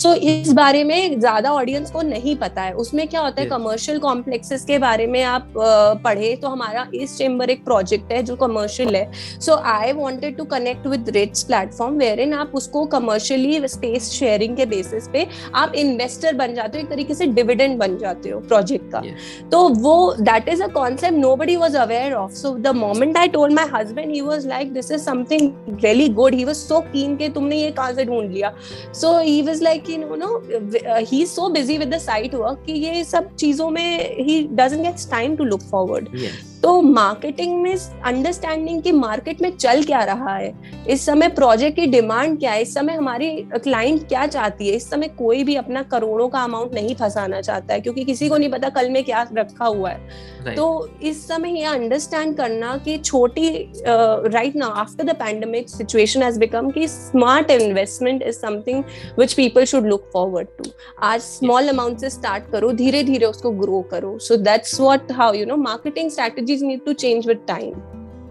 सो इस बारे में ज्यादा ऑडियंस को नहीं पता है. उसमें क्या होता है, कमर्शियल कॉम्प्लेक्सेस के बारे में आप पढ़े तो हमारा ईस्ट चेंबर एक प्रोजेक्ट है जो कमर्शियल है. So I wanted to connect with REITs platform where इन आप उसको कमर्शियली स्पेस शेयरिंग के बेसिस पे आप इन्वेस्टर बन जाते हो, एक तरीके से डिविडेंड बन जाते हो प्रोजेक्ट का. तो वो that is a concept nobody was aware of. So the moment I told my husband, he was like this is something really good. He was so keen कि तुमने ये कहाँ से ढूंढ लिया. So he was like he's so busy with the site work कि ये सब चीजों में he doesn't get time to look forward. Yes. तो मार्केटिंग में अंडरस्टैंडिंग कि मार्केट में चल क्या रहा है, इस समय प्रोजेक्ट की डिमांड क्या है, इस समय हमारी क्लाइंट क्या चाहती है. इस समय कोई भी अपना करोड़ों का अमाउंट नहीं फंसाना चाहता है, क्योंकि किसी को नहीं पता कल में क्या रखा हुआ है. तो इस समय ये अंडरस्टैंड करना कि छोटी right now after the pandemic situation has become कि smart investment is something which people should look forward to. आज स्मॉल अमाउंट से स्टार्ट करो, धीरे धीरे उसको ग्रो करो. So that's what how marketing strategies need to change with time.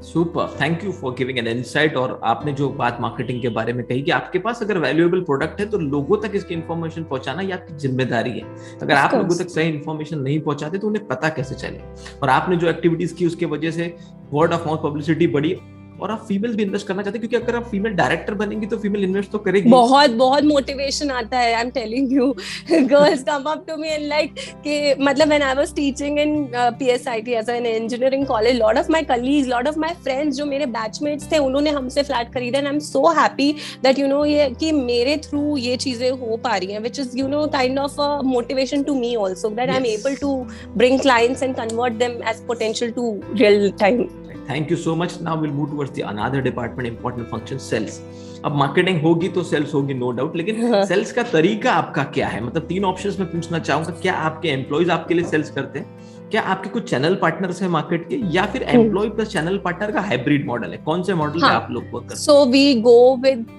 Super, thank you for giving an insight. और आपने जो बात मार्केटिंग के बारे में कही कि आपके पास अगर वैल्यूएबल प्रोडक्ट है तो लोगों तक इसकी इन्फॉर्मेशन पहुंचाना ये आपकी जिम्मेदारी है. अगर आप लोगों तक सही इन्फॉर्मेशन नहीं पहुंचाते तो उन्हें पता कैसे चले. और आपने जो एक्टिविटीज की उसके वजह से वर्ड ऑफ माउथ पब्लिसिटी बढ़ी और आप फीमेल भी इन्वेस्ट करना चाहते हैं, क्योंकि अगर आप फीमेल डायरेक्टर बनेंगी तो फीमेल इन्वेस्ट तो करेगी। बहुत बहुत मोटिवेशन आता है, I am telling you. Girls come up to me and like कि मतलब when I was teaching in PSIT as an engineering college, lot of my colleagues, lot of my friends जो मेरे बैचमेट्स थे, उन्होंने हमसे flat खरीदा and I am so happy that you know ये कि मेरे थ्रू ये चीजें हो पा रही हैं, which is you know kind of a motivation to me also that I am able to bring clients and convert them as potential to real time. Thank you so much. Now we'll move towards the another department, important function, sales. अब marketing होगी तो sales होगी, no doubt, लेकिन sales का तरीका आपका क्या है? मतलब 3 ऑप्शंस में पूछना चाहूंगा, क्या आपके एम्प्लॉइज आपके लिए सेल्स करते हैं, क्या आपके कुछ चैनल पार्टनर्स हैं मार्केट के, या फिर एम्प्लॉय प्लस चैनल पार्टनर का हाइब्रिड मॉडल है? कौन से मॉडल पे आप लोग वर्क करते हैं? So we go with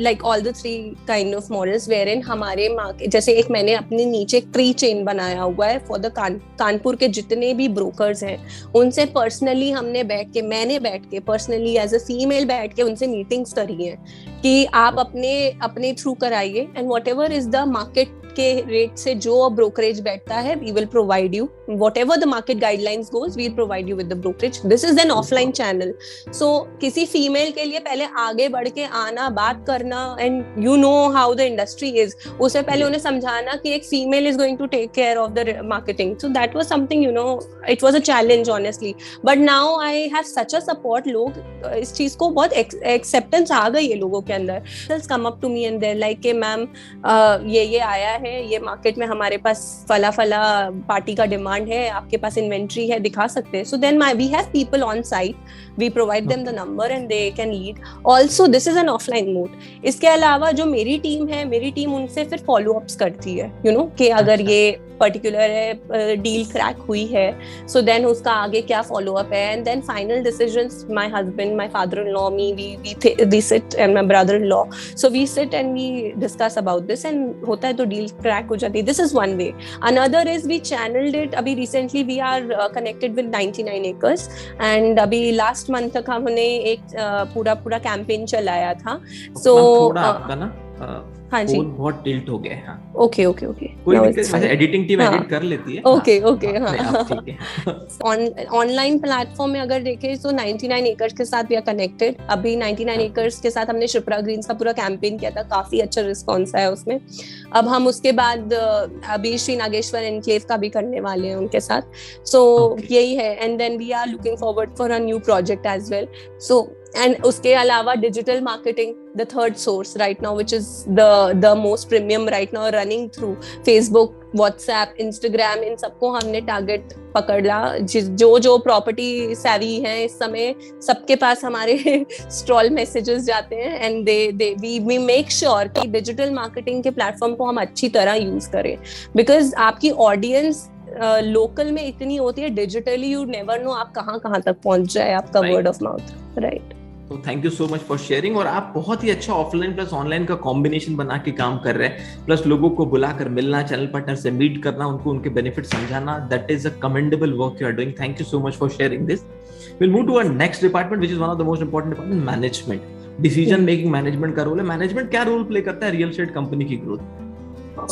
like all the 3 kind of models wherein हमारे मार्केट, जैसे एक मैंने अपने नीचे एक ट्री चेन बनाया हुआ है फॉर द कानपुर के जितने भी ब्रोकर्स हैं, उनसे पर्सनली हमने मैंने बैठ के पर्सनली एज अ फीमेल बैठ के उनसे मीटिंग्स करी हैं कि आप अपने थ्रू कराइए and whatever is the market के रेट से जो ब्रोकरेज बैठता है, we will provide you whatever the market guidelines goes, we will provide you with the brokerage. This is an offline channel. So किसी female के लिए पहले आगे बढ़ के आना, बात करना, and you know how the industry is, उससे पहले उन्हें समझाना कि एक female is going to take care of the marketing. So that was something, you know, it was a challenge honestly, but now I have such a support. लोग इस चीज को बहुत एक्सेप्टेंस आ गई है लोगों के अंदर. Come up to me and there like कि मैम ये आया है, ये मार्केट में हमारे पास फला पार्टी का डिमांड है, आपके पास इन्वेंट्री है, दिखा सकते हैं. So then we have people on site, we provide them the number and they can lead. Also this is an offline mode. इसके अलावा जो मेरी टीम उनसे फिर फॉलो अप्स करती है, यू नो, कि अगर ये पर्टिकुलर है डील क्रैक हुई है, सो देन उसका आगे क्या फॉलो अप है, and then final decisions my husband, my father in law, me, we sit, and my brother in law, so we sit and we discuss about this, and होता है तो deal crack हो जाती है. This is one way. Another is we channelled it. अभी recently we are connected with 99 acres and अभी last month तक हमने एक पूरा कैंपेन चलाया था. सो हाँ जी, बहुत टिल्ट हो गया है. हाँ, ओके कोई दिक्कत नहीं, एडिटिंग टीम एडिट कर लेती है. ओके ऑनलाइन प्लेटफॉर्म में अगर देखें तो 99 एकर्स के साथ वी आर कनेक्टेड. अभी 99 एकर्स के साथ हमने शिप्रा ग्रीन्स का पूरा कैंपेन किया था, काफी अच्छा रिस्पॉन्स आया उसमें. अब हम उसके बाद अभी श्री नागेश्वर एनक्लेव का भी करने वाले हैं उनके साथ. सो यही है, and then we are looking forward for a new project as well. So and उसके अलावा digital marketing, the third source right now, which is the most premium right now, running through Facebook, WhatsApp, Instagram, इन सबको हमने target पकड़ा. जो property savvy हैं इस समय, सबके पास हमारे स्टॉल मैसेजेस जाते हैं, एंड we make sure कि डिजिटल मार्केटिंग के प्लेटफॉर्म को हम अच्छी तरह यूज करें, बिकॉज आपकी ऑडियंस लोकल में इतनी होती है, डिजिटली यू नेवर नो आप कहाँ तक पहुंच जाए आपका वर्ड ऑफ माउथ. राइट. तो thank you so much for sharing. और आप बहुत ही अच्छा ऑफलाइन प्लस ऑनलाइन का कॉम्बिनेशन बना के काम कर रहे हैं, प्लस लोगों को बुलाकर मिलना, चैनल पार्टनर से मीट करना, उनको उनके बेनिफिट समझाना. That is a commendable work you are doing. Thank you so much for sharing this. Will move to our next department which is one of the most important department, management. Decision making management का role है. Management क्या role play करता है real estate company की growth?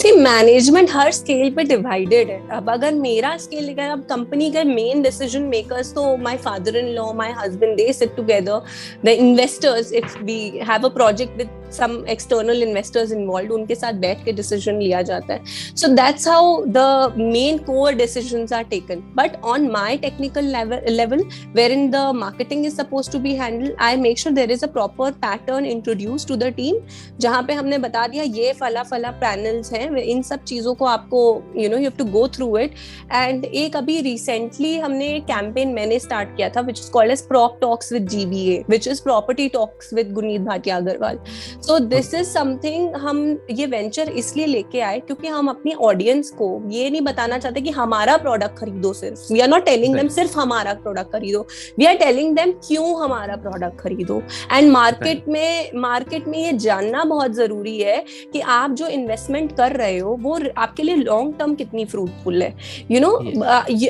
See, management हर scale पे divided है. अब अगर मेरा स्केल लेकर, अब कंपनी के मेन डिसीजन मेकर्स तो my father in law, my husband, they sit together. The investors, if we have a project with some external investors involved, उनके साथ बैठ के डिसीजन लिया जाता है. So that's how the main core decisions are taken. But on my technical level wherein the marketing is supposed to be handled, I make sure there is a proper pattern introduced to the team, जहाँ पे हमने बता दिया ये फला panels हैं, इन सब चीजों को आपको you know you have to go through it. and एक अभी recently हमने एक कैंपेन मैंने स्टार्ट किया था which is called as Prop Talks with GBA, which is Property Talks with Guneet Bhatia Agarwal. So this is something, हम ये वेंचर इसलिए लेके आए क्योंकि हम अपनी ऑडियंस को ये नहीं बताना चाहते कि हमारा प्रोडक्ट खरीदो सिर्फ. We are not telling them सिर्फ हमारा प्रोडक्ट खरीदो. We are telling them क्यों हमारा प्रोडक्ट खरीदो. एंड मार्केट में ये जानना बहुत जरूरी है कि आप जो इन्वेस्टमेंट कर रहे हो वो आपके लिए लॉन्ग टर्म कितनी फ्रूटफुल है. You know,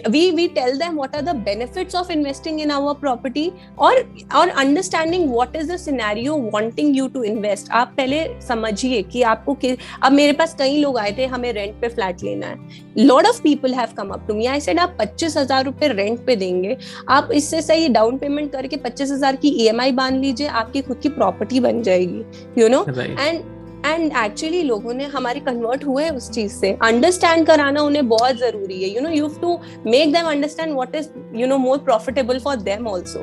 we tell them what are the benefits of investing in our property, और understanding what is the scenario wanting you to invest. Invest, आप पहले समझिए कि आपको अब मेरे पास कई लोग आए थे, हमें रेंट पे फ्लैट लेना है, lot of people have come up to me, I said आप 25,000 रुपए रेंट पे देंगे, आप इससे सही डाउन पेमेंट करके 25,000 की EMI बांध लीजिए, आपकी खुद की प्रॉपर्टी बन जाएगी, यू नो। एंड एक्चुअली लोगों ने हमारे कन्वर्ट हुए उस चीज से। अंडरस्टैंड कराना उन्हें बहुत जरूरी है, you know, you have to make them understand what is, you know, more profitable for them also.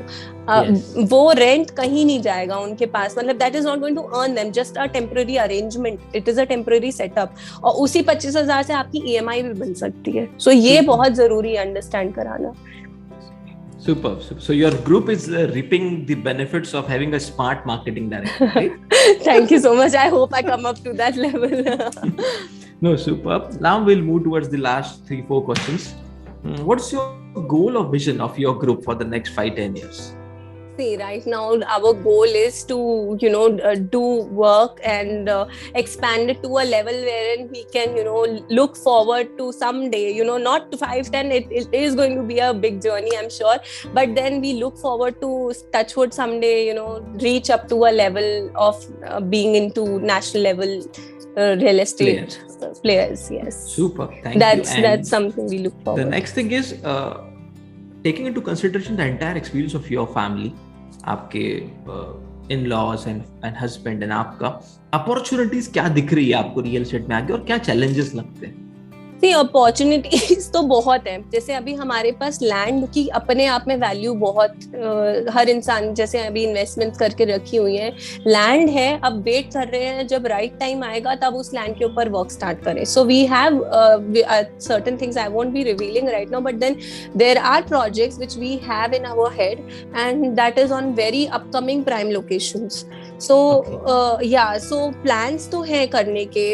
वो रेंट कहीं नहीं जाएगा उनके पास, मतलब that is not going to earn them, just a temporary arrangement, it is a temporary setup, और उसी 25,000 से आपकी EMI भी बन सकती है। सो ये बहुत जरूरी है अंडरस्टैंड कराना। Superb. So your group is reaping the benefits of having a smart marketing director, right? Thank you so much. I hope I come up to that level. No, superb. Now we'll move towards the last 3-4 questions. What's your goal or vision of your group for the next 5-10 years? See, right now our goal is to, you know, do work and expand it to a level wherein we can, you know, look forward to someday, you know, not 5-10, it is going to be a big journey, I'm sure, but then we look forward to touch wood someday, you know, reach up to a level of being into national level real estate players. Yes, super, thank you. That's something we look forward. The next thing is taking into consideration the entire experience of your family, आपके in-laws and husband and आपका opportunities क्या दिख रही है आपको real estate में आगे, और क्या challenges लगते हैं? अपॉर्चुनिटीज तो बहुत है। जैसे अभी हमारे पास लैंड की अपने आप में वैल्यू बहुत, हर इंसान जैसे अभी इन्वेस्टमेंट करके रखी हुई है, लैंड है, अब वेट कर रहे हैं जब राइट टाइम आएगा तब उस लैंड के ऊपर वर्क स्टार्ट करें। So we have certain things I won't be revealing right now, but then there are projects which we have in our head and that is on very upcoming prime locations. So so plans तो है करने के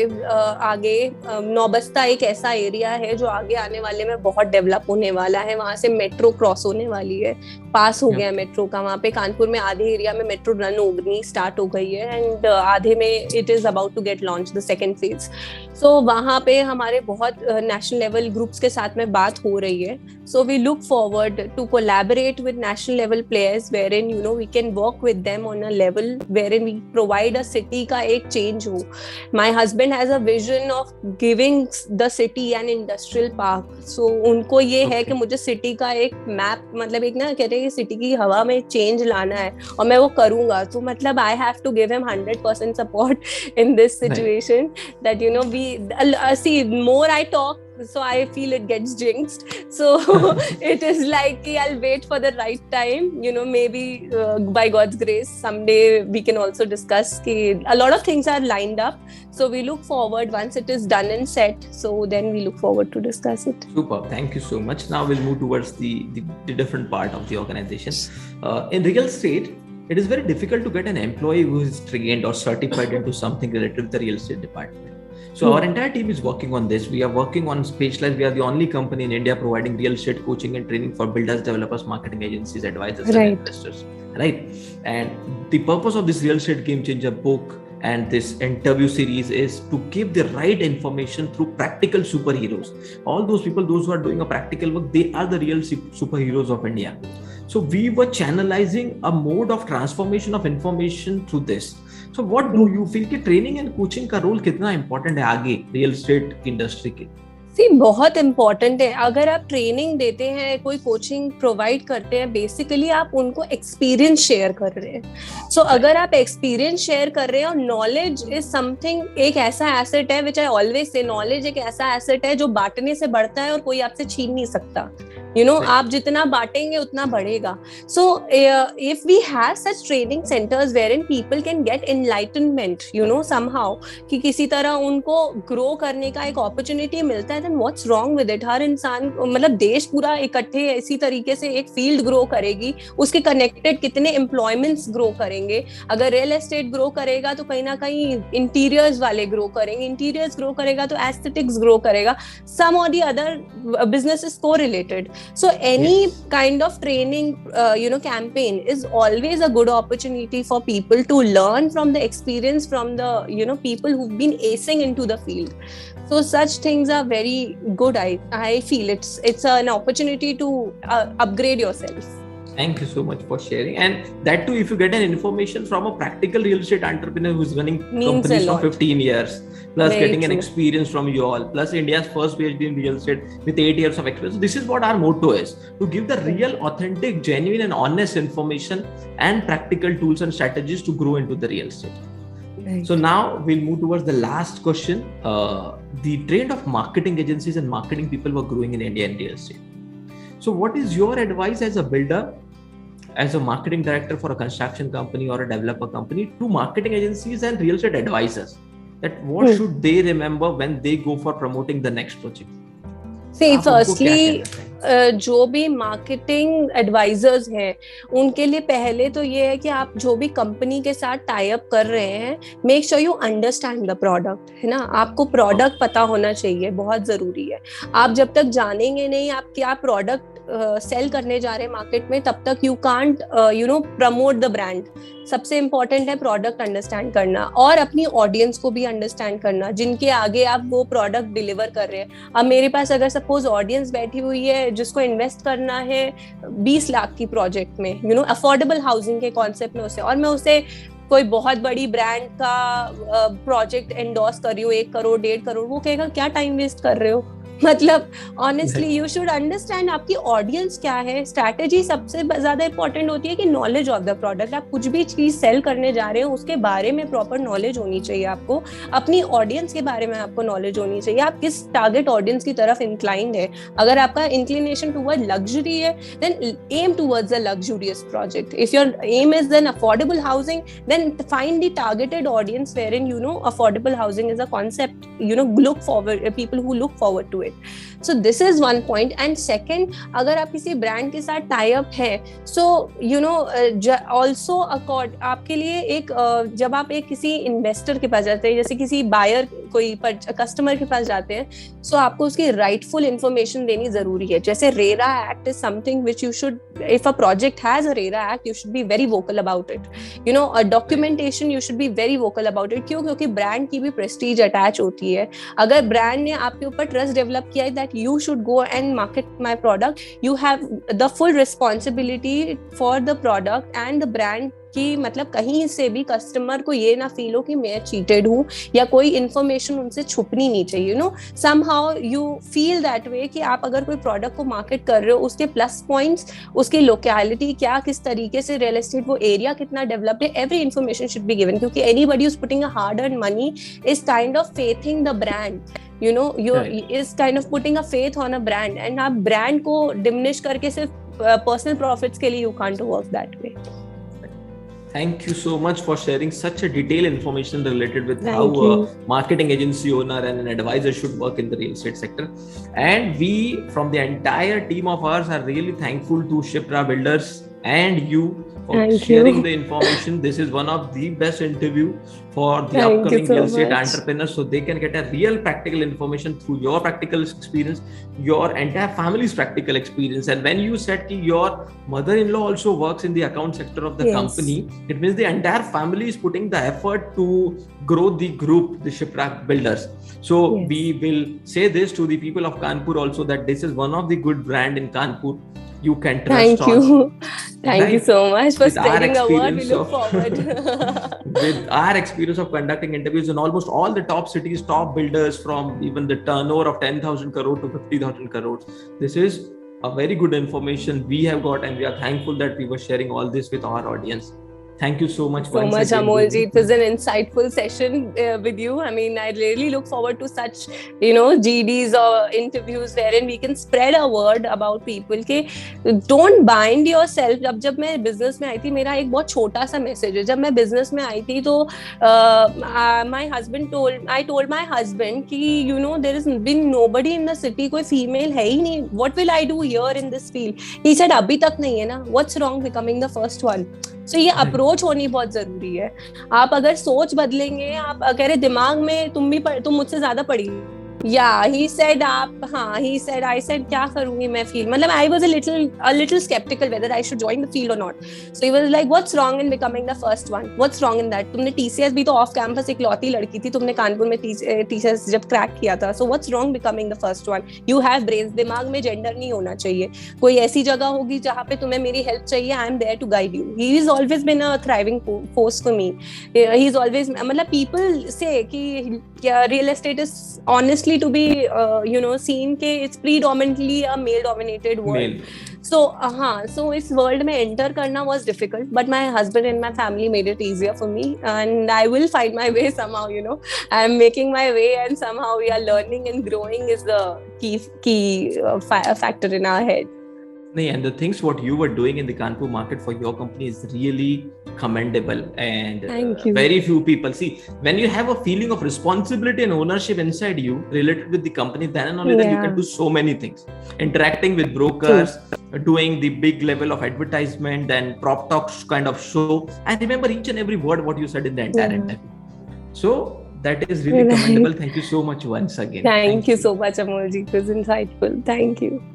आगे। नौबस्ता एक ऐसा area है जो आगे आने वाले में बहुत डेवलप होने वाला है, वहां से मेट्रो क्रॉस होने वाली है, पास हो गया मेट्रो का। वहां पे कानपुर में आधे एरिया में मेट्रो रन होनी स्टार्ट हो गई है एंड आधे में it is about to get launch the second phase. So वहां पे हमारे बहुत नेशनल लेवल ग्रुप्स के साथ में बात हो रही है। So we look forward to collaborate with national level players wherein, you know, we can work with them on a level wherein we provide a city का एक चेंज हो। My husband has a vision of giving the city an industrial park. So उनको ये है कि मुझे city का एक मैप, मतलब एक ना कहते हैं कि सिटी की हवा में चेंज लाना है और मैं वो करूंगा। तो मतलब I have to give him 100% support in this situation that, you know, we see more I talk, so I feel it gets jinxed. So it is like I'll wait for the right time, you know, maybe by God's grace someday we can also discuss ki a lot of things are lined up, so we look forward once it is done and set, so then we look forward to discuss it. Super, thank you so much. Now we'll move towards the different part of the organization. In real estate, it is very difficult to get an employee who is trained or certified into something related to the real estate department. So our entire team is working on this. We are working on Spatialize. We are the only company in India providing real estate coaching and training for builders, developers, marketing agencies, advisors, and investors. Right. And the purpose of this Real Estate Game Changer book and this interview series is to give the right information through practical superheroes. All those people, those who are doing a practical work, they are the real superheroes of India. So we were channelizing a mode of transformation of information through this. So what do you feel कि training and coaching का role कितना important है आगे real estate की industry के? बहुत important है। अगर आप ट्रेनिंग देते हैं, कोई कोचिंग प्रोवाइड करते हैं, बेसिकली आप उनको एक्सपीरियंस शेयर कर रहे हैं। सो अगर आप एक्सपीरियंस शेयर कर रहे हैं, और नॉलेज इज समथिंग, एक ऐसा एसेट है विच आई ऑलवेज से, नॉलेज एक ऐसा एसेट है जो बांटने से बढ़ता है और कोई आपसे छीन नहीं सकता। You know, आप जितना बांटेंगे उतना बढ़ेगा। So if we have such training centers wherein people can get enlightenment, you know, somehow, कि किसी तरह उनको ग्रो करने का एक अपॉर्चुनिटी मिलता है, then what's wrong with it? हर इंसान, मतलब देश पूरा इकट्ठे इसी तरीके से एक फील्ड ग्रो करेगी, उसके कनेक्टेड कितने एम्प्लॉयमेंट्स ग्रो करेंगे। अगर रियल एस्टेट ग्रो करेगा तो कहीं ना कहीं इंटीरियर्स वाले ग्रो करेंगे, इंटीरियर्स ग्रो करेगा तो एस्थेटिक्स ग्रो करेगा, सम और the other businesses correlated. So any kind of training, you know, campaign is always a good opportunity for people to learn from the experience from the, you know, people who've been acing into the field. So such things are very good. I feel it's an opportunity to upgrade yourself. Thank you so much for sharing, and that too, if you get an information from a practical real estate entrepreneur who's running companies for 15 years, plus very getting true. An experience from you all, plus India's first PhD in real estate with 8 years of experience. This is what our motto is: to give the real, authentic, genuine, and honest information and practical tools and strategies to grow into the real estate. Right. So now we'll move towards the last question. The trend of marketing agencies and marketing people were growing in India in real estate. So what is your advice as a builder, as a marketing director for a construction company or a developer company, to marketing agencies and real estate advisors, that what should they remember when they go for promoting the next project? See, firstly, जो भी marketing advisers हैं उनके लिए पहले तो ये है कि आप जो भी कंपनी के साथ टाई अप कर रहे हैं, make sure you understand the product, है ना. आपको प्रोडक्ट पता होना चाहिए, बहुत जरूरी है. आप जब तक जानेंगे नहीं आप क्या प्रोडक्ट सेल करने जा रहे हैं मार्केट में, तब तक you can't promote the brand. सबसे इम्पोर्टेंट है प्रोडक्ट अंडरस्टैंड करना और अपनी ऑडियंस को भी अंडरस्टैंड करना जिनके आगे आप वो प्रोडक्ट डिलीवर कर रहे हैं. अब मेरे पास अगर सपोज ऑडियंस बैठी हुई है जिसको इन्वेस्ट करना है 20 लाख की प्रोजेक्ट में, अफोर्डेबल हाउसिंग के कॉन्सेप्ट में उसे, और मैं उसे कोई बहुत बड़ी ब्रांड का प्रोजेक्ट एंडोर्स कर रही हूँ 1 करोड़ 1.5 करोड़, वो कहेगा क्या टाइम वेस्ट कर रहे हो. मतलब ऑनेस्टली यू शुड अंडरस्टैंड आपकी ऑडियंस क्या है. स्ट्रैटेजी सबसे ज्यादा इंपॉर्टेंट होती है कि नॉलेज ऑफ द प्रोडक्ट. आप कुछ भी चीज सेल करने जा रहे हो उसके बारे में प्रॉपर नॉलेज होनी चाहिए आपको. अपनी ऑडियंस के बारे में आपको नॉलेज होनी चाहिए. आप किस टारगेट ऑडियंस की तरफ इंक्लाइंड है. अगर आपका इंक्लिनेशन टुवर्ड लग्जरी है then aim towards a luxurious project. If your aim is then affordable housing then find the targeted audience wherein affordable housing is a concept, look forward, people who look forward to it. So this is one point. And second, अगर आप किसी brand के साथ tie up है, so also आपके लिए एक जब आप एक किसी इन्वेस्टर के पास जाते हैं, जैसे किसी बायर कोई कस्टमर के पास जाते हैं, so आपको उसकी राइटफुल इंफॉर्मेशन देनी जरूरी है. जैसे RERA act is something which you should, if a project has a RERA act, you should be very vocal about it. A documentation you should be very vocal about it. क्यों? क्योंकि brand की भी Prestige attach होती है. अगर brand ने आपके ऊपर ट्रस्ट डेवलप किया है that you should go and market my product, you have the full responsibility for the product and the brand. कि मतलब कहीं से भी कस्टमर को ये ना फील हो कि मैं चीटेड हूँ या कोई इन्फॉर्मेशन उनसे छुपनी नहीं चाहिए. somehow you feel that way कि आप अगर कोई प्रोडक्ट को मार्केट कर रहे हो, उसके प्लस पॉइंट्स, उसकी लोकेलिटी क्या, किस तरीके से रियल एस्टेट वो एरिया कितना डेवलप्ड है, every information should be given. क्योंकि anybody who is putting a hard earned money is kind of faithing the brand. is kind of putting a faith on a brand, and आप brand को diminish करके सिर्फ personal profits के लिए you can't work that way. Thank you so much for sharing such a detailed information related with how a marketing agency owner and an advisor should work in the real estate sector. And we, from the entire team of ours, are really thankful to Shipra Builders and you for sharing the information. This is one of the best interview for the upcoming real estate entrepreneurs, so they can get a real practical information through your practical experience, your entire family's practical experience. And when you said that your mother-in-law also works in the account sector of the company, it means the entire family is putting the effort to grow the group, the Shipra Builders. So we will say this to the people of Kanpur also, that this is one of the good brand in Kanpur. You can trust. Thank you so much for spreading the word. We look forward. With our experience of conducting interviews in almost all the top cities, top builders, from even the turnover of 10,000 crore to 50,000 crores, this is a very good information we have got, and we are thankful that we were sharing all this with our audience. Thank you so much. So much, Amolji. It was an insightful session with you. I mean, I really look forward to such, GDs or interviews wherein we can spread a word about people. कि don't bind yourself. जब मैं business में आई थी, मेरा एक बहुत छोटा सा message है. जब मैं business में आई थी तो I told my husband कि there has been nobody in the city, कोई female है ही नहीं. What will I do here in this field? He said अभी तक नहीं है ना. What's wrong becoming the first one? So ये अप्रोच होनी बहुत जरूरी है. आप अगर सोच बदलेंगे, आप कह रहे दिमाग में तुम मुझसे ज्यादा पढ़ी Yeah, he said आप हाँ he said I said क्या करूँगी मैं field मतलब I was a little skeptical whether I should join the field or not. So he was like, what's wrong in becoming the first one? What's wrong in that? तुमने TCS भी तो off campus इकलौती लड़की थी, तुमने कानपुर में TCS जब crack किया था. So what's wrong becoming the first one? You have brains. दिमाग में gender नहीं होना चाहिए. कोई ऐसी जगह होगी जहाँ पे तुम्हें मेरी help चाहिए, I am there to guide you. He has always been a thriving force for me. He's always मतलब people say कि real estate is honestly to be seen के it's predominantly a male dominated world. So so इस world में enter करना was difficult, but my husband and my family made it easier for me, and I will find my way somehow. I'm making my way, and somehow we are learning and growing is the key factor in our head. And the things what you were doing in the Kanpur market for your company is really commendable, and very few people see when you have a feeling of responsibility and ownership inside you related with the company, then and only then you can do so many things, interacting with brokers, doing the big level of advertisement and prop talks kind of show. I remember each and every word what you said in the entire interview. So that is really commendable. Thank you so much once again. Thank you so much, Amolji. It was insightful. Thank you.